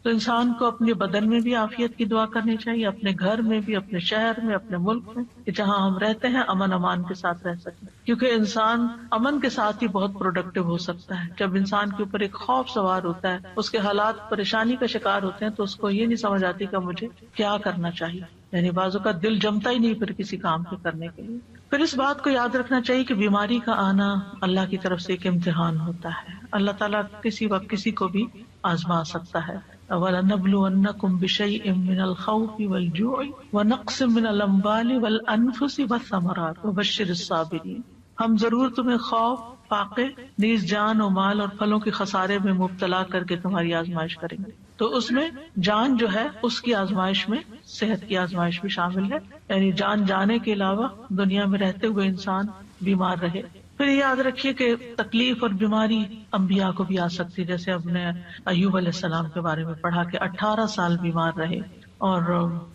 تو انسان کو اپنے بدن میں بھی عافیت کی دعا کرنی چاہیے، اپنے گھر میں بھی، اپنے شہر میں، اپنے ملک میں، کہ جہاں ہم رہتے ہیں امن امان کے ساتھ رہ سکیں، کیونکہ انسان امن کے ساتھ ہی بہت پروڈکٹیو ہو سکتا ہے۔ جب انسان کے اوپر ایک خوف سوار ہوتا ہے، اس کے حالات پریشانی کا شکار ہوتے ہیں، تو اس کو یہ نہیں سمجھ آتی کہ مجھے کیا کرنا چاہیے، یعنی بعضوں کا دل جمتا ہی نہیں پھر کسی کام کو کرنے کے لیے۔ پھر اس بات کو یاد رکھنا چاہیے کہ بیماری کا آنا اللہ کی طرف سے ایک امتحان ہوتا ہے، اللہ تعالیٰ کسی وقت کسی کو بھی آزما سکتا ہے۔ وَلَنَبْلُوَنَّكُمْ بِشَيْءٍ مِّنَ الْخَوْفِ وَالْجُوعِ وَنَقْصٍ مِّنَ الْأَمْوَالِ وَالْأَنفُسِ وَالثَّمَرَاتِ وَبَشِّرِ الصَّابِرِينَ۔ ہم ضرور تمہیں خوف، فاقے، نیز جان و مال اور پھلوں کے خسارے میں مبتلا کر کے تمہاری آزمائش کریں گے۔ تو اس میں جان جو ہے اس کی آزمائش میں صحت کی آزمائش بھی شامل ہے، یعنی جان جانے کے علاوہ دنیا میں رہتے ہوئے انسان بیمار رہے۔ پھر یاد رکھیے کہ تکلیف اور بیماری انبیاء کو بھی آ سکتی ہے، جیسے ہم نے ایوب علیہ السلام کے بارے میں پڑھا کہ 18 سال بیمار رہے، اور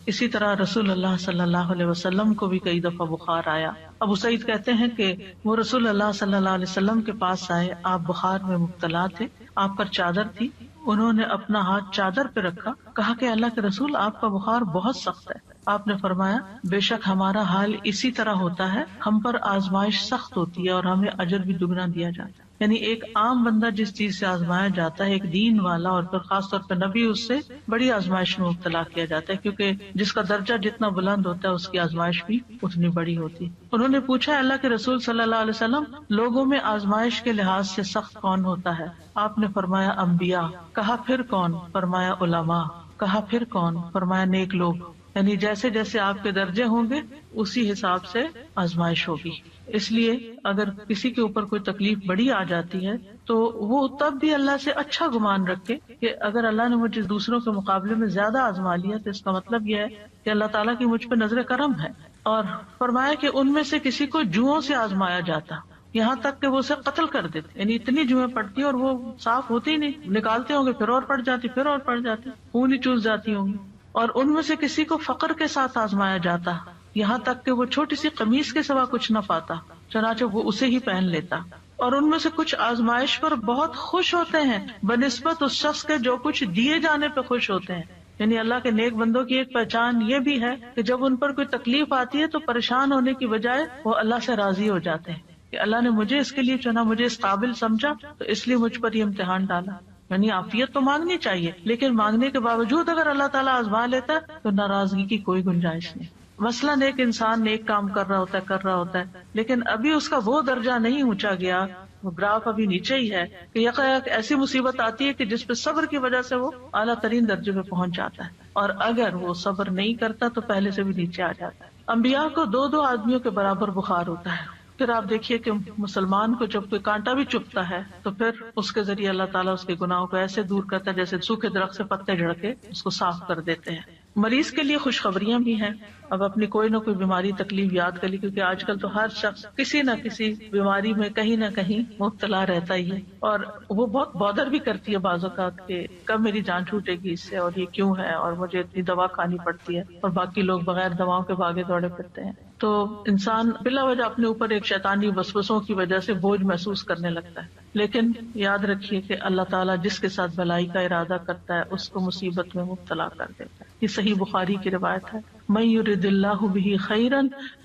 اسی طرح رسول اللہ صلی اللہ علیہ وسلم کو بھی کئی دفعہ بخار آیا۔ ابو سعید کہتے ہیں کہ وہ رسول اللہ صلی اللہ علیہ وسلم کے پاس آئے، آپ بخار میں مبتلا تھے، آپ پر چادر تھی، انہوں نے اپنا ہاتھ چادر پہ رکھا، کہا کہ اللہ کے رسول آپ کا بخار بہت سخت ہے۔ آپ نے فرمایا بے شک ہمارا حال اسی طرح ہوتا ہے، ہم پر آزمائش سخت ہوتی ہے اور ہمیں اجر بھی دگنا دیا جاتا ہے۔ یعنی ایک عام بندہ جس چیز سے آزمایا جاتا ہے، ایک دین والا اور پھر خاص طور پہ نبی، اس سے بڑی آزمائش میں مبتلا کیا جاتا ہے، کیونکہ جس کا درجہ جتنا بلند ہوتا ہے اس کی آزمائش بھی اتنی بڑی ہوتی ہے۔ انہوں نے پوچھا اللہ کے رسول صلی اللہ علیہ وسلم، لوگوں میں آزمائش کے لحاظ سے سخت کون ہوتا ہے؟ آپ نے فرمایا انبیاء۔ کہا پھر کون؟ فرمایا علماء۔ کہا پھر کون؟ فرمایا نیک لوگ۔ یعنی جیسے جیسے آپ کے درجے ہوں گے اسی حساب سے آزمائش ہوگی۔ اس لیے اگر کسی کے اوپر کوئی تکلیف بڑی آ جاتی ہے تو وہ تب بھی اللہ سے اچھا گمان رکھے کہ اگر اللہ نے مجھے دوسروں کے مقابلے میں زیادہ آزما لیا تو اس کا مطلب یہ ہے کہ اللہ تعالیٰ کی مجھ پہ نظر کرم ہے۔ اور فرمایا کہ ان میں سے کسی کو جوؤں سے آزمایا جاتا، یہاں تک کہ وہ اسے قتل کر دیتے، یعنی اتنی جوئیں پڑتی اور وہ صاف ہوتی ہی نہیں، نکالتے ہوں گے پھر اور پڑ جاتی، پھر اور پڑ جاتی، خون ہی چوس جاتی ہوں گی۔ اور ان میں سے کسی کو فقر کے ساتھ آزمایا جاتا، یہاں تک کہ وہ چھوٹی سی قمیص کے سوا کچھ نہ پاتا، چنانچہ وہ اسے ہی پہن لیتا۔ اور ان میں سے کچھ آزمائش پر بہت خوش ہوتے ہیں بنسبت اس شخص کے جو کچھ دیے جانے پہ خوش ہوتے ہیں۔ یعنی اللہ کے نیک بندوں کی ایک پہچان یہ بھی ہے کہ جب ان پر کوئی تکلیف آتی ہے تو پریشان ہونے کی بجائے وہ اللہ سے راضی ہو جاتے ہیں کہ اللہ نے مجھے اس کے لیے چنا، مجھے اس قابل سمجھا، تو اس لیے مجھ پر یہ امتحان ڈالا۔ یعنی عافیت تو مانگنی چاہیے، لیکن مانگنے کے باوجود اگر اللہ تعالیٰ آزما لیتا ہے تو ناراضگی کی کوئی گنجائش نہیں۔ مثلاً ایک انسان نیک کام کر رہا ہوتا ہے لیکن ابھی اس کا وہ درجہ نہیں اونچا گیا، وہ گراف ابھی نیچے ہی ہے، کہ یکایک ایسی مصیبت آتی ہے کہ جس پہ صبر کی وجہ سے وہ اعلیٰ ترین درجے پہ پہنچ جاتا ہے، اور اگر وہ صبر نہیں کرتا تو پہلے سے بھی نیچے آ جاتا ہے۔ انبیاء کو دو آدمیوں کے برابر بخار ہوتا ہے۔ پھر آپ دیکھیے کہ مسلمان کو جب کوئی کانٹا بھی چبھتا ہے تو پھر اس کے ذریعے اللہ تعالیٰ اس کے گناہوں کو ایسے دور کرتا ہے جیسے سوکھے درخت سے پتے جھڑ کے اس کو صاف کر دیتے ہیں۔ مریض کے لیے خوشخبریاں بھی ہیں، اب اپنی کوئی نہ کوئی بیماری تکلیف یاد کر لی، کیونکہ آج کل تو ہر شخص کسی نہ کسی بیماری میں کہیں نہ کہیں مبتلا رہتا ہی ہے، اور وہ بہت بودر بھی کرتی ہے بعض اوقات کہ کب میری جان چھوٹے گی اس سے، اور یہ کیوں ہے، اور مجھے اتنی دوا کھانی پڑتی ہے، اور باقی لوگ بغیر دواؤں کے بھاگے دوڑے پھرتے ہیں۔ تو انسان بلا وجہ اپنے اوپر ایک شیطانی وسوسوں کی وجہ سے بوجھ محسوس کرنے لگتا ہے، لیکن یاد رکھیے کہ اللہ تعالیٰ جس کے ساتھ بھلائی کا ارادہ کرتا ہے اس کو مصیبت میں مبتلا کر دیتا ہے۔ یہ صحیح بخاری کی روایت ہے، من یرد اللہ بہ خیرا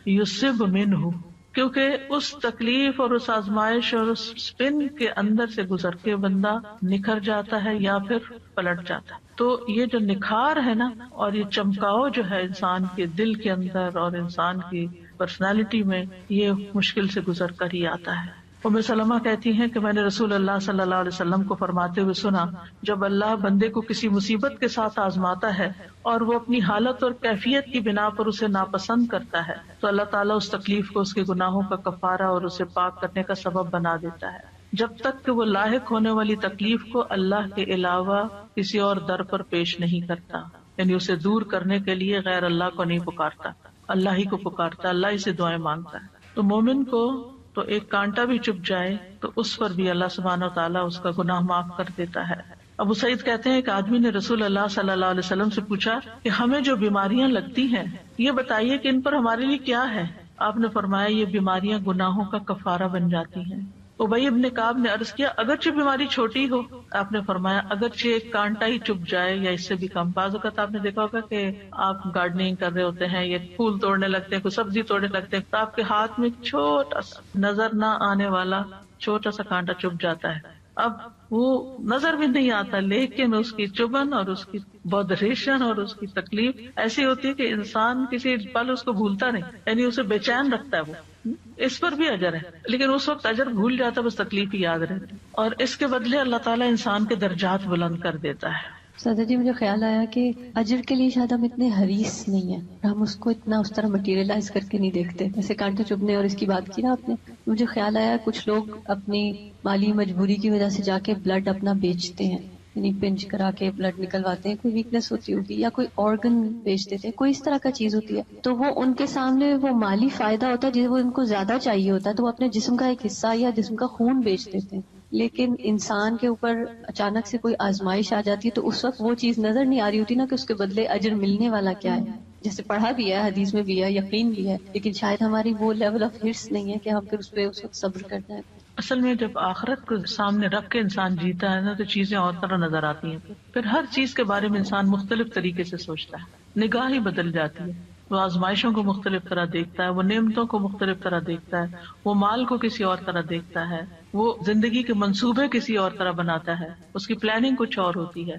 یصب منہ، کیونکہ اس تکلیف اور اس آزمائش اور اس سپن کے اندر سے گزر کے بندہ نکھر جاتا ہے یا پھر پلٹ جاتا ہے۔ تو یہ جو نکھار ہے نا، اور یہ چمکاؤ جو ہے انسان کے دل کے اندر اور انسان کی پرسنالٹی میں، یہ مشکل سے گزر کر ہی آتا ہے۔ ام سلمہ کہتی ہیں کہ میں نے رسول اللہ صلی اللہ علیہ وسلم کو فرماتے ہوئے سنا، جب اللہ بندے کو کسی مصیبت کے ساتھ آزماتا ہے اور وہ اپنی حالت اور کیفیت کی بنا پر اسے ناپسند کرتا ہے تو اللہ تعالیٰ اس تکلیف کو اس کے گناہوں کا کفارہ اور اسے پاک کرنے کا سبب بنا دیتا ہے، جب تک کہ وہ لاحق ہونے والی تکلیف کو اللہ کے علاوہ کسی اور در پر پیش نہیں کرتا، یعنی اسے دور کرنے کے لیے غیر اللہ کو نہیں پکارتا، اللہ ہی کو پکارتا، اللہ ہی سے دعائیں مانگتا ہے۔ تو مومن کو تو ایک کانٹا بھی چپ جائے تو اس پر بھی اللہ سبحانہ و تعالیٰ اس کا گناہ معاف کر دیتا ہے۔ ابو سعید کہتے ہیں کہ آدمی نے رسول اللہ صلی اللہ علیہ وسلم سے پوچھا کہ ہمیں جو بیماریاں لگتی ہیں یہ بتائیے کہ ان پر ہمارے لیے کیا ہے؟ آپ نے فرمایا یہ بیماریاں گناہوں کا کفارہ بن جاتی ہیں. ابی ابن کعب نے عرض کیا اگرچہ بیماری چھوٹی ہو، آپ نے فرمایا اگرچہ ایک کانٹا ہی چپ جائے یا اس سے بھی کم. بعض اوقات آپ نے دیکھا ہوگا کہ آپ گارڈننگ کر رہے ہوتے ہیں یا پھول توڑنے لگتے ہیں، کوئی سبزی توڑنے لگتے ہیں، تو آپ کے ہاتھ میں چھوٹا سا نظر نہ آنے والا چھوٹا سا کانٹا چپ جاتا ہے. اب وہ نظر بھی نہیں آتا، لیکن اس کی چبھن اور اس کی بودریشن اور اس کی تکلیف ایسی ہوتی ہے کہ انسان کسی پل اس کو بھولتا نہیں، یعنی اسے بے چین رکھتا ہے. وہ اس پر بھی اجر ہے، لیکن اس وقت اجر بھول جاتا ہے، بس تکلیف ہی یاد رہتی، اور اس کے بدلے اللہ تعالیٰ انسان کے درجات بلند کر دیتا ہے. سادہ جی مجھے خیال آیا کہ اجر کے لیے شاید ہم اتنے حریص نہیں ہیں، ہم اس کو اتنا اس طرح مٹیریلائز کر کے نہیں دیکھتے. جیسے کانٹے چبھنے اور اس کی بات کی نا آپ نے، مجھے خیال آیا کچھ لوگ اپنی مالی مجبوری کی وجہ سے جا کے بلڈ اپنا بیچتے ہیں، یعنی پنچ کرا کے بلڈ نکلواتے ہیں. کوئی ویکنس ہوتی ہوگی یا کوئی آرگن بیچ دیتے ہیں، کوئی اس طرح کا چیز ہوتی ہے، تو وہ ان کے سامنے وہ مالی فائدہ ہوتا ہے جس وہ ان کو زیادہ چاہیے ہوتا ہے، تو وہ اپنے جسم کا ایک حصہ یا جسم کا خون بیچ دیتے ہیں. لیکن انسان کے اوپر اچانک سے کوئی آزمائش آ جاتی ہے تو اس وقت وہ چیز نظر نہیں آ رہی ہوتی نا کہ اس کے بدلے اجر ملنے والا کیا ہے. جیسے پڑھا بھی ہے، حدیث میں بھی ہے، یقین بھی ہے، لیکن شاید ہماری وہ لیول آف ہرس نہیں ہے کہ ہم پھر اس پہ اس وقت صبر کر جائیں. اصل میں جب آخرت کو سامنے رکھ کے انسان جیتا ہے نا تو چیزیں اور طرح نظر آتی ہیں. پھر ہر چیز کے بارے میں انسان مختلف طریقے سے سوچتا ہے، نگاہ ہی بدل جاتی ہے. وہ آزمائشوں کو مختلف طرح دیکھتا ہے، وہ نعمتوں کو مختلف طرح دیکھتا ہے، وہ مال کو کسی اور طرح دیکھتا ہے، وہ زندگی کے منصوبے کسی اور طرح بناتا ہے، اس کی پلاننگ کچھ اور ہوتی ہے،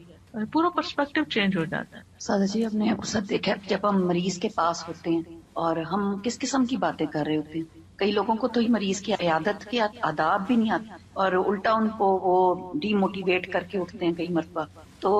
پورا پرسپیکٹو چینج ہو جاتا ہے. سادہ جی، ہم نے اکثر دیکھا ہے جب ہم مریض کے پاس ہوتے ہیں اور ہم کس قسم کی باتیں کر رہے ہوتے ہیں. کئی لوگوں کو تو مریض کی عیادت کے آداب بھی نہیں آتے اور الٹا ان کو وہ ڈی موٹیویٹ کر کے اٹھتے ہیں کئی مرتبہ. تو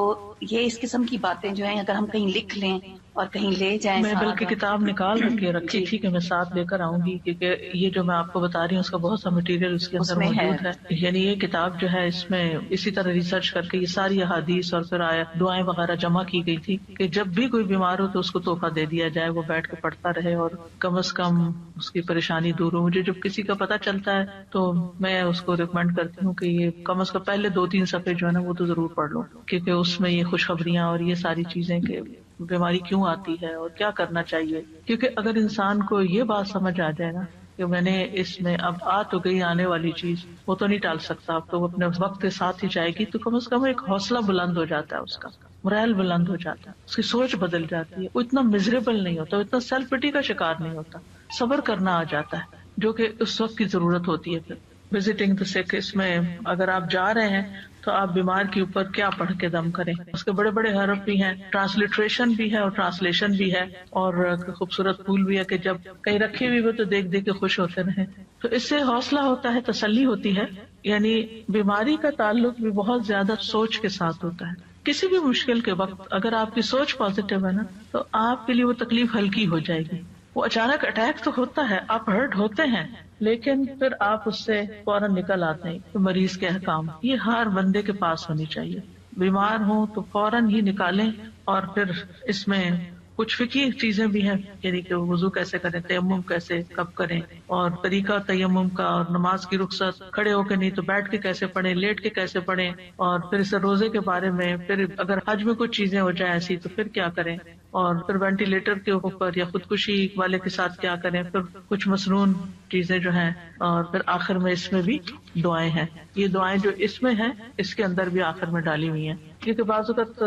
یہ اس قسم کی باتیں جو ہیں اگر ہم کہیں لکھ لیں اور کہیں لے جائیں. میں بلکہ کتاب نکال کے رکھی تھی کہ میں ساتھ لے کر آؤں گی، کیونکہ یہ جو میں آپ کو بتا رہی ہوں اس کا بہت سا مٹیریل اس کے اندر موجود ہے. یعنی یہ کتاب جو ہے اس میں اسی طرح ریسرچ کر کے یہ ساری احادیث اور پھر آیت دعائیں وغیرہ جمع کی گئی تھی کہ جب بھی کوئی بیمار ہو تو اس کو تحفہ دے دیا جائے، وہ بیٹھ کے پڑھتا رہے اور کم از کم اس کی پریشانی دور ہو. مجھے جب کسی کا پتہ چلتا ہے تو میں اس کو ریکمینڈ کرتی ہوں کہ یہ کم از کم پہلے 2-3 صفحے جو ہے نا وہ تو ضرور پڑھ لو، کیونکہ اس میں یہ خوشخبریاں اور یہ ساری چیزیں کہ بیماری کیوں آتی ہے اور کیا کرنا چاہیے. کیونکہ اگر انسان کو یہ بات سمجھ آ جائے نا کہ میں نے اس میں اب آ تو گئی آنے والی چیز، وہ تو نہیں ٹال سکتا، اب تو وہ اپنے وقت کے ساتھ ہی جائے گی، تو کم از کم ایک حوصلہ بلند ہو جاتا ہے، اس کا مرائل بلند ہو جاتا ہے، اس کی سوچ بدل جاتی ہے، وہ اتنا مزریبل نہیں ہوتا، وہ اتنا سیلف پٹی کا شکار نہیں ہوتا، صبر کرنا آ جاتا ہے جو کہ اس وقت کی ضرورت ہوتی ہے. پھر وزٹنگ دا سک، اس میں اگر آپ جا رہے ہیں تو آپ بیمار کے اوپر کیا پڑھ کے دم کریں. اس کے بڑے بڑے حرف بھی ہیں، ٹرانسلیٹریشن بھی ہے اور ٹرانسلیشن بھی ہے، اور خوبصورت پھول بھی ہے کہ جب کہیں رکھے ہوئے تو دیکھ دیکھ کے خوش ہوتے رہیں. تو اس سے حوصلہ ہوتا ہے، تسلی ہوتی ہے. یعنی بیماری کا تعلق بھی بہت زیادہ سوچ کے ساتھ ہوتا ہے. کسی بھی مشکل کے وقت اگر آپ کی سوچ پازیٹیو ہے نا تو آپ کے لیے وہ تکلیف ہلکی ہو جائے گی. وہ اچانک اٹیک تو ہوتا ہے، آپ ہرٹ ہوتے ہیں، لیکن پھر آپ اس سے فوراً نکل آتے ہیں. تو مریض کے احکام یہ ہر بندے کے پاس ہونی چاہیے. بیمار ہوں تو فوراً ہی نکالیں. اور پھر اس میں کچھ فقہی چیزیں بھی ہیں، یعنی کہ وضو کیسے کریں، تیمم کیسے کب کریں، اور طریقہ تیمم کا، اور نماز کی رخصت کھڑے ہو کے نہیں تو بیٹھ کے کیسے پڑھیں، لیٹ کے کیسے پڑھیں، اور پھر اس روزے کے بارے میں، پھر اگر حج میں کچھ چیزیں ہو جائیں ایسی تو پھر کیا کریں، اور پھر وینٹیلیٹر کے اوپر یا خودکشی والے کے ساتھ کیا کریں، پھر کچھ مسنون چیزیں جو ہیں، اور پھر آخر میں اس میں بھی دعائیں ہیں. یہ دعائیں جو اس میں ہیں اس کے اندر بھی آخر میں ڈالی ہوئی ہیں، کیونکہ بعض اوقات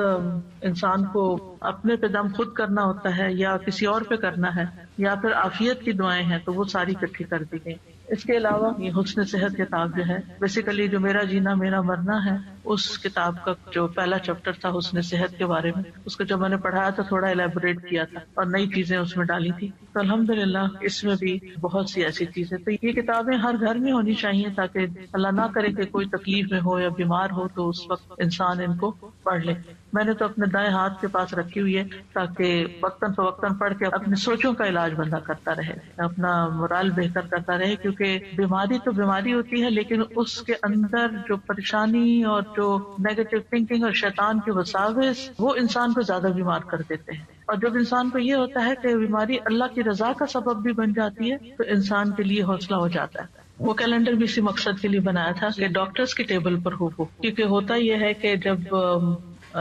انسان کو اپنے پہ دم خود کرنا ہوتا ہے یا کسی اور پہ کرنا ہے، یا پھر عافیت کی دعائیں ہیں تو وہ ساری اکٹھی کر دی گئی. اس کے علاوہ یہ حسن صحت کتاب جو ہے، بیسیکلی جو میرا جینا میرا مرنا ہے، اس کتاب کا جو پہلا چیپٹر تھا حسن صحت کے بارے میں، اس کو جب میں نے پڑھایا تو تھوڑا الیبوریٹ کیا تھا اور نئی چیزیں اس میں ڈالی تھی. تو الحمدللہ اس میں بھی بہت سی ایسی چیزیں. تو یہ کتابیں ہر گھر میں ہونی چاہیے تاکہ اللہ نہ کرے کہ کوئی تکلیف میں ہو یا بیمار ہو تو اس وقت انسان ان کو پڑھ لے. میں نے تو اپنے دائیں ہاتھ کے پاس رکھی ہوئی ہے تاکہ وقتاً فوقتاً پڑھ کے اپنی سوچوں کا علاج بندہ کرتا رہے، اپنا مورال بہتر کرتا رہے. کیونکہ بیماری تو بیماری ہوتی ہے، لیکن اس کے اندر جو پریشانی اور جو نیگیٹو تھنکنگ اور شیطان کے وساوس وہ انسان کو زیادہ بیمار کر دیتے ہیں. اور جب انسان کو یہ ہوتا ہے کہ بیماری اللہ کی رضا کا سبب بھی بن جاتی ہے تو انسان کے لیے حوصلہ ہو جاتا ہے. وہ کیلنڈر بھی اسی مقصد کے لیے بنایا تھا کہ ڈاکٹرز کی ٹیبل پر ہو، کیونکہ ہوتا یہ ہے کہ جب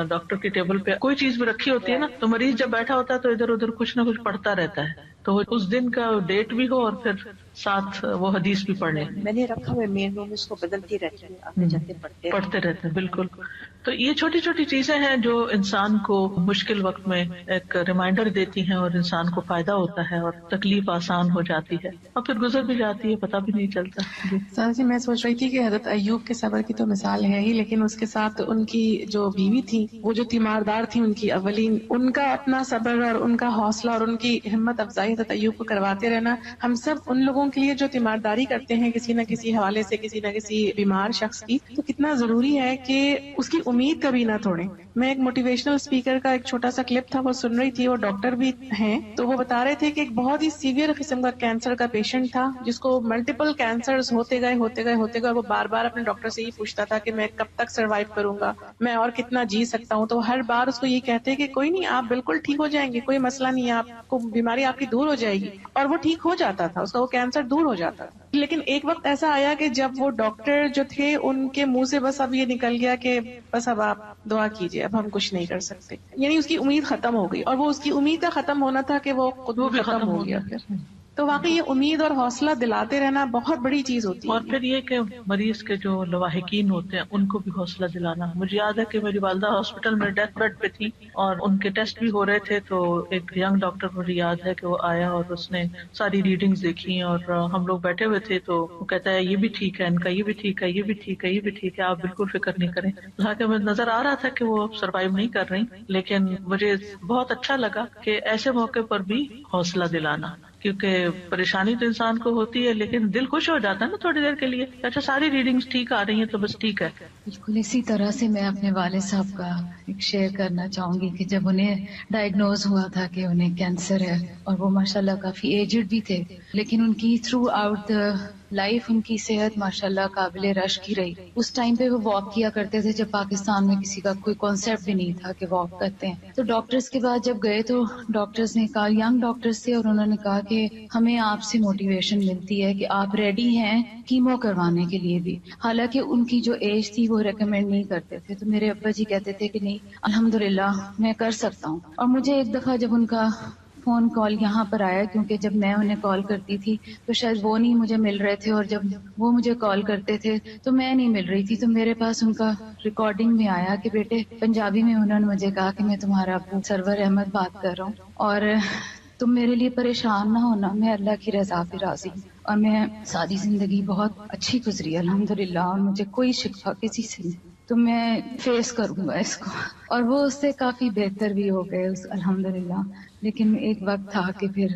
ڈاکٹر کی ٹیبل پہ کوئی چیز بھی رکھی ہوتی ہے نا تو مریض جب بیٹھا ہوتا ہے تو ادھر ادھر کچھ نہ کچھ پڑھتا رہتا ہے. تو اس دن کا ڈیٹ بھی ہو اور پھر ساتھ وہ حدیث بھی پڑھ لیں. میں نے رکھا ہوا مین روم، اس کو بدلتی رہتی ہوں، آتے جاتے پڑھتے رہتے ہیں. بالکل. تو یہ چھوٹی چھوٹی چیزیں ہیں جو انسان کو مشکل وقت میں ایک ریمائنڈر دیتی ہیں اور انسان کو فائدہ ہوتا ہے اور تکلیف آسان ہو جاتی ہے اور پھر گزر بھی جاتی ہے، پتہ بھی نہیں چلتا. سر جی میں سوچ رہی تھی کہ حضرت ایوب کے صبر کی تو مثال ہے ہی، لیکن اس کے ساتھ ان کی جو بیوی تھی وہ جو تیماردار تھی، ان کی اولین، ان کا اپنا صبر اور ان کا حوصلہ اور ان کی ہمت افزائی حضرت ایوب کو کرواتے رہنا. ہم سب ان لوگوں کے لیے جو تیمارداری کرتے ہیں کسی نہ کسی حوالے سے، کسی نہ کسی بیمار شخص کی، تو کتنا ضروری ہے کہ اس کی امید کبھی نہ توڑیں. میں ایک موٹیویشنل اسپیکر کا ایک چھوٹا سا کلپ تھا، وہ سن رہی تھی، وہ ڈاکٹر بھی ہیں، تو وہ بتا رہے تھے کہ ایک بہت ہی سیویئر قسم کا کینسر کا پیشنٹ تھا جس کو ملٹیپل کینسرز ہوتے گئے اور وہ بار بار اپنے ڈاکٹر سے یہ پوچھتا تھا کہ میں کب تک سروائیو کروں گا، میں اور کتنا جی سکتا ہوں. تو ہر بار اس کو یہ کہتے کہ کوئی نہیں، آپ بالکل ٹھیک ہو جائیں گے، کوئی مسئلہ نہیں ہے، آپ کو بیماری آپ کی دور ہو جائے گی. اور وہ ٹھیک ہو جاتا تھا، اس کا وہ کینسر دور ہو جاتا تھا. لیکن ایک وقت ایسا آیا کہ جب وہ ڈاکٹر جو تھے ان کے منہ سے بس اب یہ نکل گیا کہ بس اب آپ دعا کیجئے، اب ہم کچھ نہیں کر سکتے. یعنی اس کی امید ختم ہو گئی، اور وہ اس کی امید کا ختم ہونا تھا کہ وہ خود بھی ختم ہو گیا. پھر تو واقعی یہ امید اور حوصلہ دلاتے رہنا بہت بڑی چیز ہوتی ہے. اور پھر یہ کہ مریض کے جو لواحقین ہوتے ہیں ان کو بھی حوصلہ دلانا. مجھے یاد ہے کہ میری والدہ ہاسپٹل میں ڈیتھ بیڈ پہ تھی اور ان کے ٹیسٹ بھی ہو رہے تھے، تو ایک ینگ ڈاکٹر مجھے یاد ہے کہ وہ آیا اور اس نے ساری ریڈنگز دیکھی اور ہم لوگ بیٹھے ہوئے تھے، تو وہ کہتا ہے یہ بھی ٹھیک ہے، ان کا یہ بھی ٹھیک ہے، یہ بھی ٹھیک ہے، یہ بھی ٹھیک ہے، آپ بالکل فکر نہیں کریں. حالانکہ مجھے نظر آ رہا تھا کہ وہ سروائیو نہیں کر رہی، لیکن مجھے بہت اچھا لگا کہ ایسے موقع پر بھی حوصلہ دلانا، کیونکہ پریشانی تو انسان کو ہوتی ہے لیکن دل خوش ہو جاتا ہے نا تھوڑی دیر کے لیے. اچھا ساری ریڈنگز ٹھیک آ رہی ہیں تو بس ٹھیک ہے. بالکل اسی طرح سے میں اپنے والد صاحب کا ایک شیئر کرنا چاہوں گی کہ جب انہیں ڈائگنوز ہوا تھا کہ انہیں کینسر ہے، اور وہ ماشاءاللہ کافی ایجڈ بھی تھے، لیکن ان کی تھرو آؤٹ لائف ان کی صحت ماشاءاللہ قابل رشک کی رہی. اس ٹائم پہ وہ واک کیا کرتے تھے جب پاکستان میں کسی کا کوئی کانسیپٹ بھی نہیں تھا کہ واک کرتے ہیں. تو ڈاکٹرز کے بعد جب گئے تو ڈاکٹرز نے کہا، ینگ ڈاکٹرز تھے، اور انہوں نے کہا کہ ہمیں آپ سے موٹیویشن ملتی ہے کہ آپ ریڈی ہیں کیمو کروانے کے لیے بھی. حالانکہ ان کی جو ایج تھی وہ ریکمینڈ نہیں کرتے تھے. تو میرے ابا جی کہتے تھے کہ نہیں الحمدللہ میں کر سکتا ہوں. اور مجھے ایک دفعہ جب ان کا فون کال یہاں پر آیا، کیونکہ جب میں انہیں کال کرتی تھی تو شاید وہ نہیں مجھے مل رہے تھے، اور جب وہ مجھے کال کرتے تھے تو میں نہیں مل رہی تھی، تو میرے پاس ان کا ریکارڈنگ میں آیا کہ بیٹے پنجابی میں انہوں نے مجھے کہا کہ میں تمہارا ابو سرور احمد بات کر رہا ہوں، اور تم میرے لیے پریشان نہ ہونا، میں اللہ کی رضا پہ راضی ہوں، اور میں ساری زندگی بہت اچھی گزری الحمدللہ، اور مجھے کوئی شکوہ کسی سے نہیں، تو میں فیس کروں گا اس کو. اور وہ اس سے کافی بہتر بھی ہو گئے الحمدللہ. لیکن ایک وقت تھا کہ پھر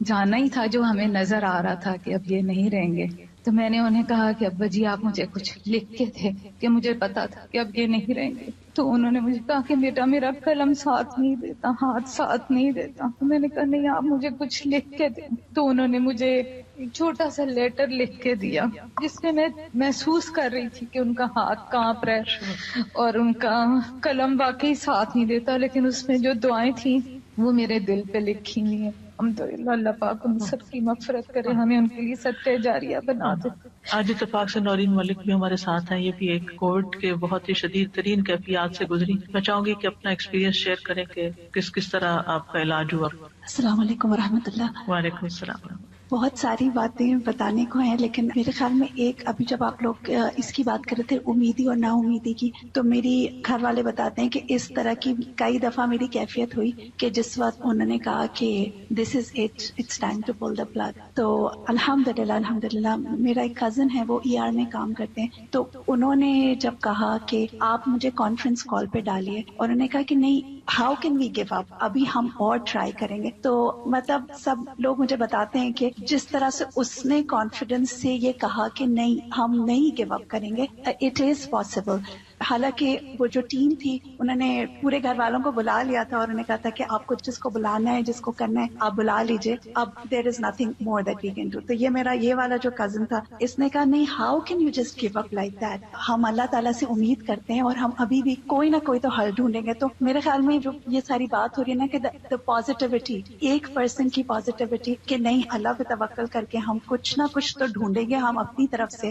جانا ہی تھا، جو ہمیں نظر آ رہا تھا کہ اب یہ نہیں رہیں گے. تو میں نے انہیں کہا کہ ابا جی آپ مجھے کچھ لکھ کے تھے کہ مجھے پتا تھا کہ اب یہ نہیں رہیں گے. تو انہوں نے مجھے کہا کہ بیٹا میرا قلم ساتھ نہیں دیتا، ہاتھ ساتھ نہیں دیتا. تو میں نے کہا نہیں آپ مجھے کچھ لکھ کے دیں. تو انہوں نے مجھے ایک چھوٹا سا لیٹر لکھ کے دیا جس میں محسوس کر رہی تھی کہ ان کا ہاتھ کانپ رہا ہے اور ان کا قلم واقعی ساتھ نہیں دیتا، لیکن اس میں جو دعائیں تھیں وہ میرے دل پہ لکھی ہوئی ہیں. الحمدللہ اللہ پاک ان سب کی مغفرت کرے، ہمیں ان کے لیے صدقہ جاریہ بنا دے. آج اتفاق سے نورین ملک بھی ہمارے ساتھ ہیں، یہ بھی ایک کووڈ کے بہت ہی شدید ترین کیفیات سے گزری. میں چاہوں گی کہ اپنا ایکسپیرینس شیئر کریں کہ کس طرح آپ کا علاج ہوا. السلام علیکم ورحمۃ اللہ. وعلیکم السلام. بہت ساری باتیں بتانے کو ہیں، لیکن میرے خیال میں ایک ابھی جب آپ لوگ اس کی بات کر رہے تھے امیدی اور نا امیدی کی، تو میری گھر والے بتاتے ہیں کہ اس طرح کی کئی دفعہ میری کیفیت ہوئی کہ جس وقت انہوں نے کہا کہ this is it, it's time to pull the plug. تو الحمدللہ میرا ایک کزن ہے وہ ER میں کام کرتے ہیں، تو انہوں نے جب کہا کہ آپ مجھے کانفرنس کال پہ ڈالیے، اور انہوں نے کہا کہ نہیں how can we give up, ابھی ہم اور ٹرائی کریں گے. تو مطلب سب لوگ مجھے بتاتے ہیں کہ جس طرح سے اس نے کانفیڈنس سے یہ کہا کہ نہیں ہم نہیں گیو اپ کریں گے، اٹ از پاسبل. حالانکہ وہ جو ٹیم تھی انہوں نے پورے گھر والوں کو بلا لیا تھا اور انہوں نے کہا تھا کہ آپ کو جس کو بلانا ہے، جس کو کرنا ہے آپ بلا لیجئے، اب there is nothing more that we can do. تو یہ میرا یہ والا جو کزن تھا اس نے کہا نہیں how can you just give up like that. ہم اللہ تعالیٰ سے امید کرتے ہیں اور ہم ابھی بھی کوئی نہ کوئی تو حل ڈھونڈیں گے. تو میرے خیال میں جو یہ ساری بات ہو رہی ہے نا کہ دا پازیٹیوٹی، 1% کی پازیٹیوٹی کہ نہیں اللہ پہ توکل کر کے ہم کچھ نہ کچھ تو ڈھونڈیں گے، ہم اپنی طرف سے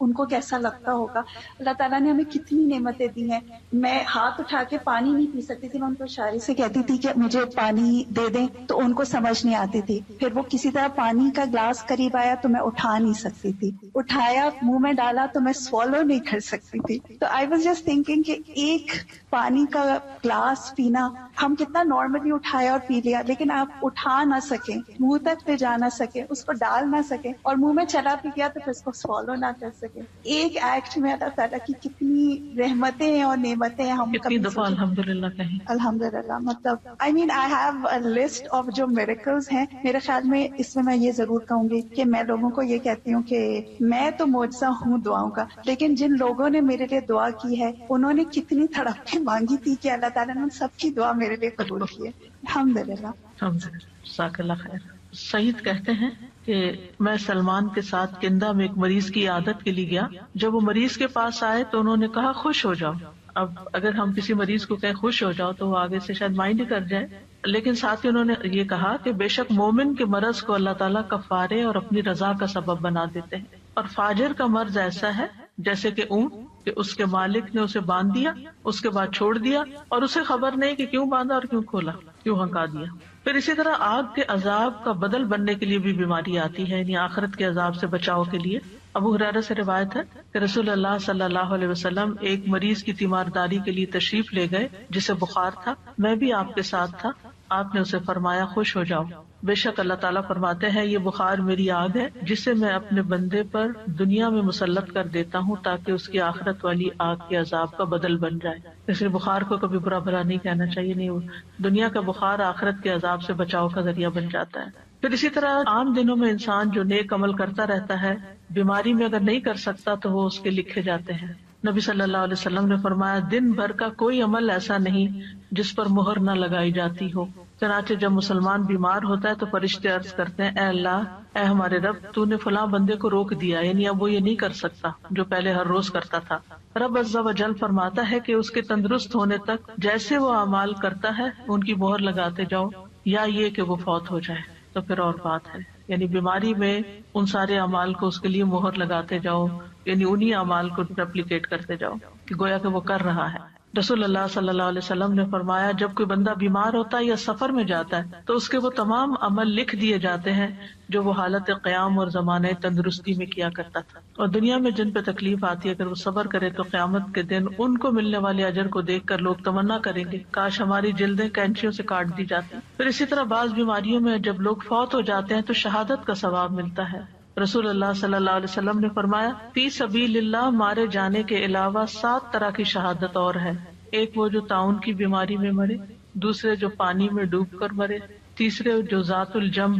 ان کو کیسا لگتا ہوگا. اللہ تعالیٰ نے ہمیں کتنی نعمتیں دی ہیں. میں ہاتھ اٹھا کے پانی نہیں پی سکتی تھی, میں ان کو اشارے سے کہتی تھی کہ مجھے پانی دے دیں, تو ان کو سمجھ نہیں آتی تھی. پھر وہ کسی طرح پانی کا گلاس قریب آیا تو میں اٹھا نہیں سکتی تھی, اٹھایا منہ میں ڈالا تو میں سوالو نہیں کر سکتی تھی. تو آئی واز جسٹ تھنکنگ کہ ایک پانی کا گلاس پینا ہم کتنا نارملی اٹھایا اور پی لیا, لیکن آپ اٹھا نہ سکیں, منہ تک لے جا نہ سکیں, اس کو ڈال نہ سکیں, اور منہ میں چلا بھی گیا تو پھر اس کو سوالو نہ کر سکیں. ایک ایکٹ میں اللہ تعالیٰ کی کتنی رحمتیں ہیں اور نعمتیں ہیں, ہم کتنی دفعہ الحمدللہ کہیں. الحمدللہ, مطلب I mean I have a list of جو میریکلز ہیں. میرے خیال میں اس میں یہ ضرور کہوں گی کہ میں لوگوں کو یہ کہتی ہوں کہ میں تو معجزہ ہوں دعاؤں کا, لیکن جن لوگوں نے میرے لیے دعا کی ہے انہوں نے کتنی تڑپ کے مانگی تھی کہ اللہ تعالیٰ نے ان سب کی دعا میرے لیے قبول کی ہے. الحمدللہ. جزاک اللہ خیر. سعید کہتے ہیں کہ میں سلمان کے ساتھ کندہ میں ایک مریض کی عیادت کے لیے گیا. جب وہ مریض کے پاس آئے تو انہوں نے کہا خوش ہو جاؤ. اب اگر ہم کسی مریض کو کہیں خوش ہو جاؤ تو وہ آگے سے شاید مائنڈ ہی کر جائے, لیکن ساتھ ہی انہوں نے یہ کہا کہ بے شک مومن کے مرض کو اللہ تعالیٰ کفارے اور اپنی رضا کا سبب بنا دیتے ہیں, اور فاجر کا مرض ایسا ہے جیسے کہ اونٹ کہ اس کے مالک نے اسے باندھ دیا, اس کے بعد چھوڑ دیا اور اسے خبر نہیں کہ کیوں باندھا اور کیوں کھولا, کیوں ہنکا دیا. پھر اسی طرح آگ کے عذاب کا بدل بننے کے لیے بھی بیماری آتی ہے, یعنی آخرت کے عذاب سے بچاؤ کے لیے. ابو ہریرہ سے روایت ہے کہ رسول اللہ صلی اللہ علیہ وسلم ایک مریض کی تیمارداری کے لیے تشریف لے گئے جسے بخار تھا. میں بھی آپ کے ساتھ تھا. آپ نے اسے فرمایا خوش ہو جاؤ, بے شک اللہ تعالیٰ فرماتے ہیں یہ بخار میری آگ ہے جسے میں اپنے بندے پر دنیا میں مسلط کر دیتا ہوں تاکہ اس کی آخرت والی آگ کے عذاب کا بدل بن جائے. اس لیے بخار کو کبھی برا بھلا نہیں کہنا چاہیے, نہیں, دنیا کا بخار آخرت کے عذاب سے بچاؤ کا ذریعہ بن جاتا ہے. پھر اسی طرح عام دنوں میں انسان جو نیک عمل کرتا رہتا ہے, بیماری میں اگر نہیں کر سکتا تو وہ اس کے لکھے جاتے ہیں. نبی صلی اللہ علیہ وسلم نے فرمایا دن بھر کا کوئی عمل ایسا نہیں جس پر مہر نہ لگائی جاتی ہو. چنانچہ جب مسلمان بیمار ہوتا ہے تو فرشتے عرض کرتے ہیں اے اللہ, اے ہمارے رب, تو نے فلاں بندے کو روک دیا, یعنی اب وہ یہ نہیں کر سکتا جو پہلے ہر روز کرتا تھا. رب عز و جل فرماتا ہے کہ اس کے تندرست ہونے تک جیسے وہ اعمال کرتا ہے ان کی مہر لگاتے جاؤ, یا یہ کہ وہ فوت ہو جائے تو پھر اور بات ہے. یعنی بیماری میں ان سارے اعمال کو اس کے لیے مہر لگاتے جاؤ, یعنی انہی اعمال کو ریپلیکیٹ کرتے جاؤ کہ گویا کہ وہ کر رہا ہے. رسول اللہ صلی اللہ علیہ وسلم نے فرمایا جب کوئی بندہ بیمار ہوتا ہے یا سفر میں جاتا ہے تو اس کے وہ تمام عمل لکھ دیے جاتے ہیں جو وہ حالت قیام اور زمانہ تندرستی میں کیا کرتا تھا. اور دنیا میں جن پہ تکلیف آتی ہے اگر وہ صبر کرے تو قیامت کے دن ان کو ملنے والے اجر کو دیکھ کر لوگ تمنا کریں گے کاش ہماری جلدیں کینچیوں سے کاٹ دی جاتی. پھر اسی طرح بعض بیماریوں میں جب لوگ فوت ہو جاتے ہیں تو شہادت کا ثواب ملتا ہے. رسول اللہ صلی اللہ علیہ وسلم نے فرمایا فی سبیل اللہ مارے جانے کے علاوہ 7 طرح کی شہادت اور ہے. ایک وہ جو طاعون کی بیماری میں مرے, دوسرے جو پانی میں ڈوب کر مرے, تیسرے جو ذات الجم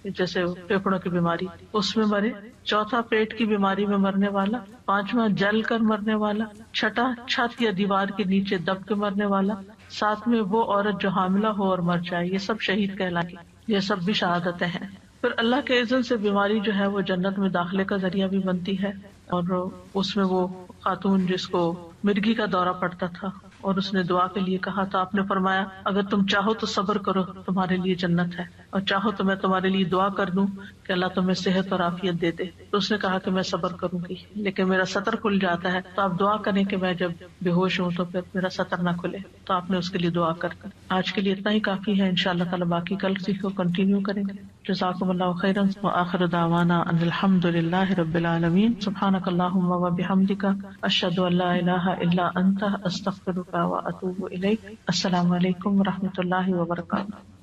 جیسے پھیپھڑوں کی بیماری اس میں مرے, چوتھا پیٹ کی بیماری میں مرنے والا, پانچواں جل کر مرنے والا, چھٹا چھت یا دیوار کے نیچے دب کے مرنے والا, ساتویں وہ عورت جو حاملہ ہو اور مر جائے, یہ سب شہید کہلائیں گے. یہ سب بھی شہادتیں ہیں. پھر اللہ کے اذن سے بیماری جو ہے وہ جنت میں داخلے کا ذریعہ بھی بنتی ہے. اور اس میں وہ خاتون جس کو مرگی کا دورہ پڑتا تھا اور اس نے دعا کے لیے کہا تو آپ نے فرمایا اگر تم چاہو تو صبر کرو, تمہارے لیے جنت ہے, اور چاہو تو میں تمہارے لیے دعا کر دوں کہ اللہ تمہیں صحت اور عافیت دے دے. تو اس نے کہا کہ میں صبر کروں گی لیکن میرا سطر کھل جاتا ہے, تو آپ دعا کریں کہ میں جب بے ہوش ہوں تو پھر میرا سطر نہ کھلے. تو آپ نے اس کے لیے دعا کر کر. آج کے لیے اتنا ہی کافی ہے, انشاءاللہ تعالی باقی کل کو کنٹینیو کریں گے. جزاکم اللہ خیرا وآخر دعوانا ان الحمد للہ رب العالمین. سبحانک اللہم وبحمدک اشہد ان لا الہ الا انت استغفرک واتوب الیک. السلام علیکم ورحمۃ اللہ وبرکاتہ.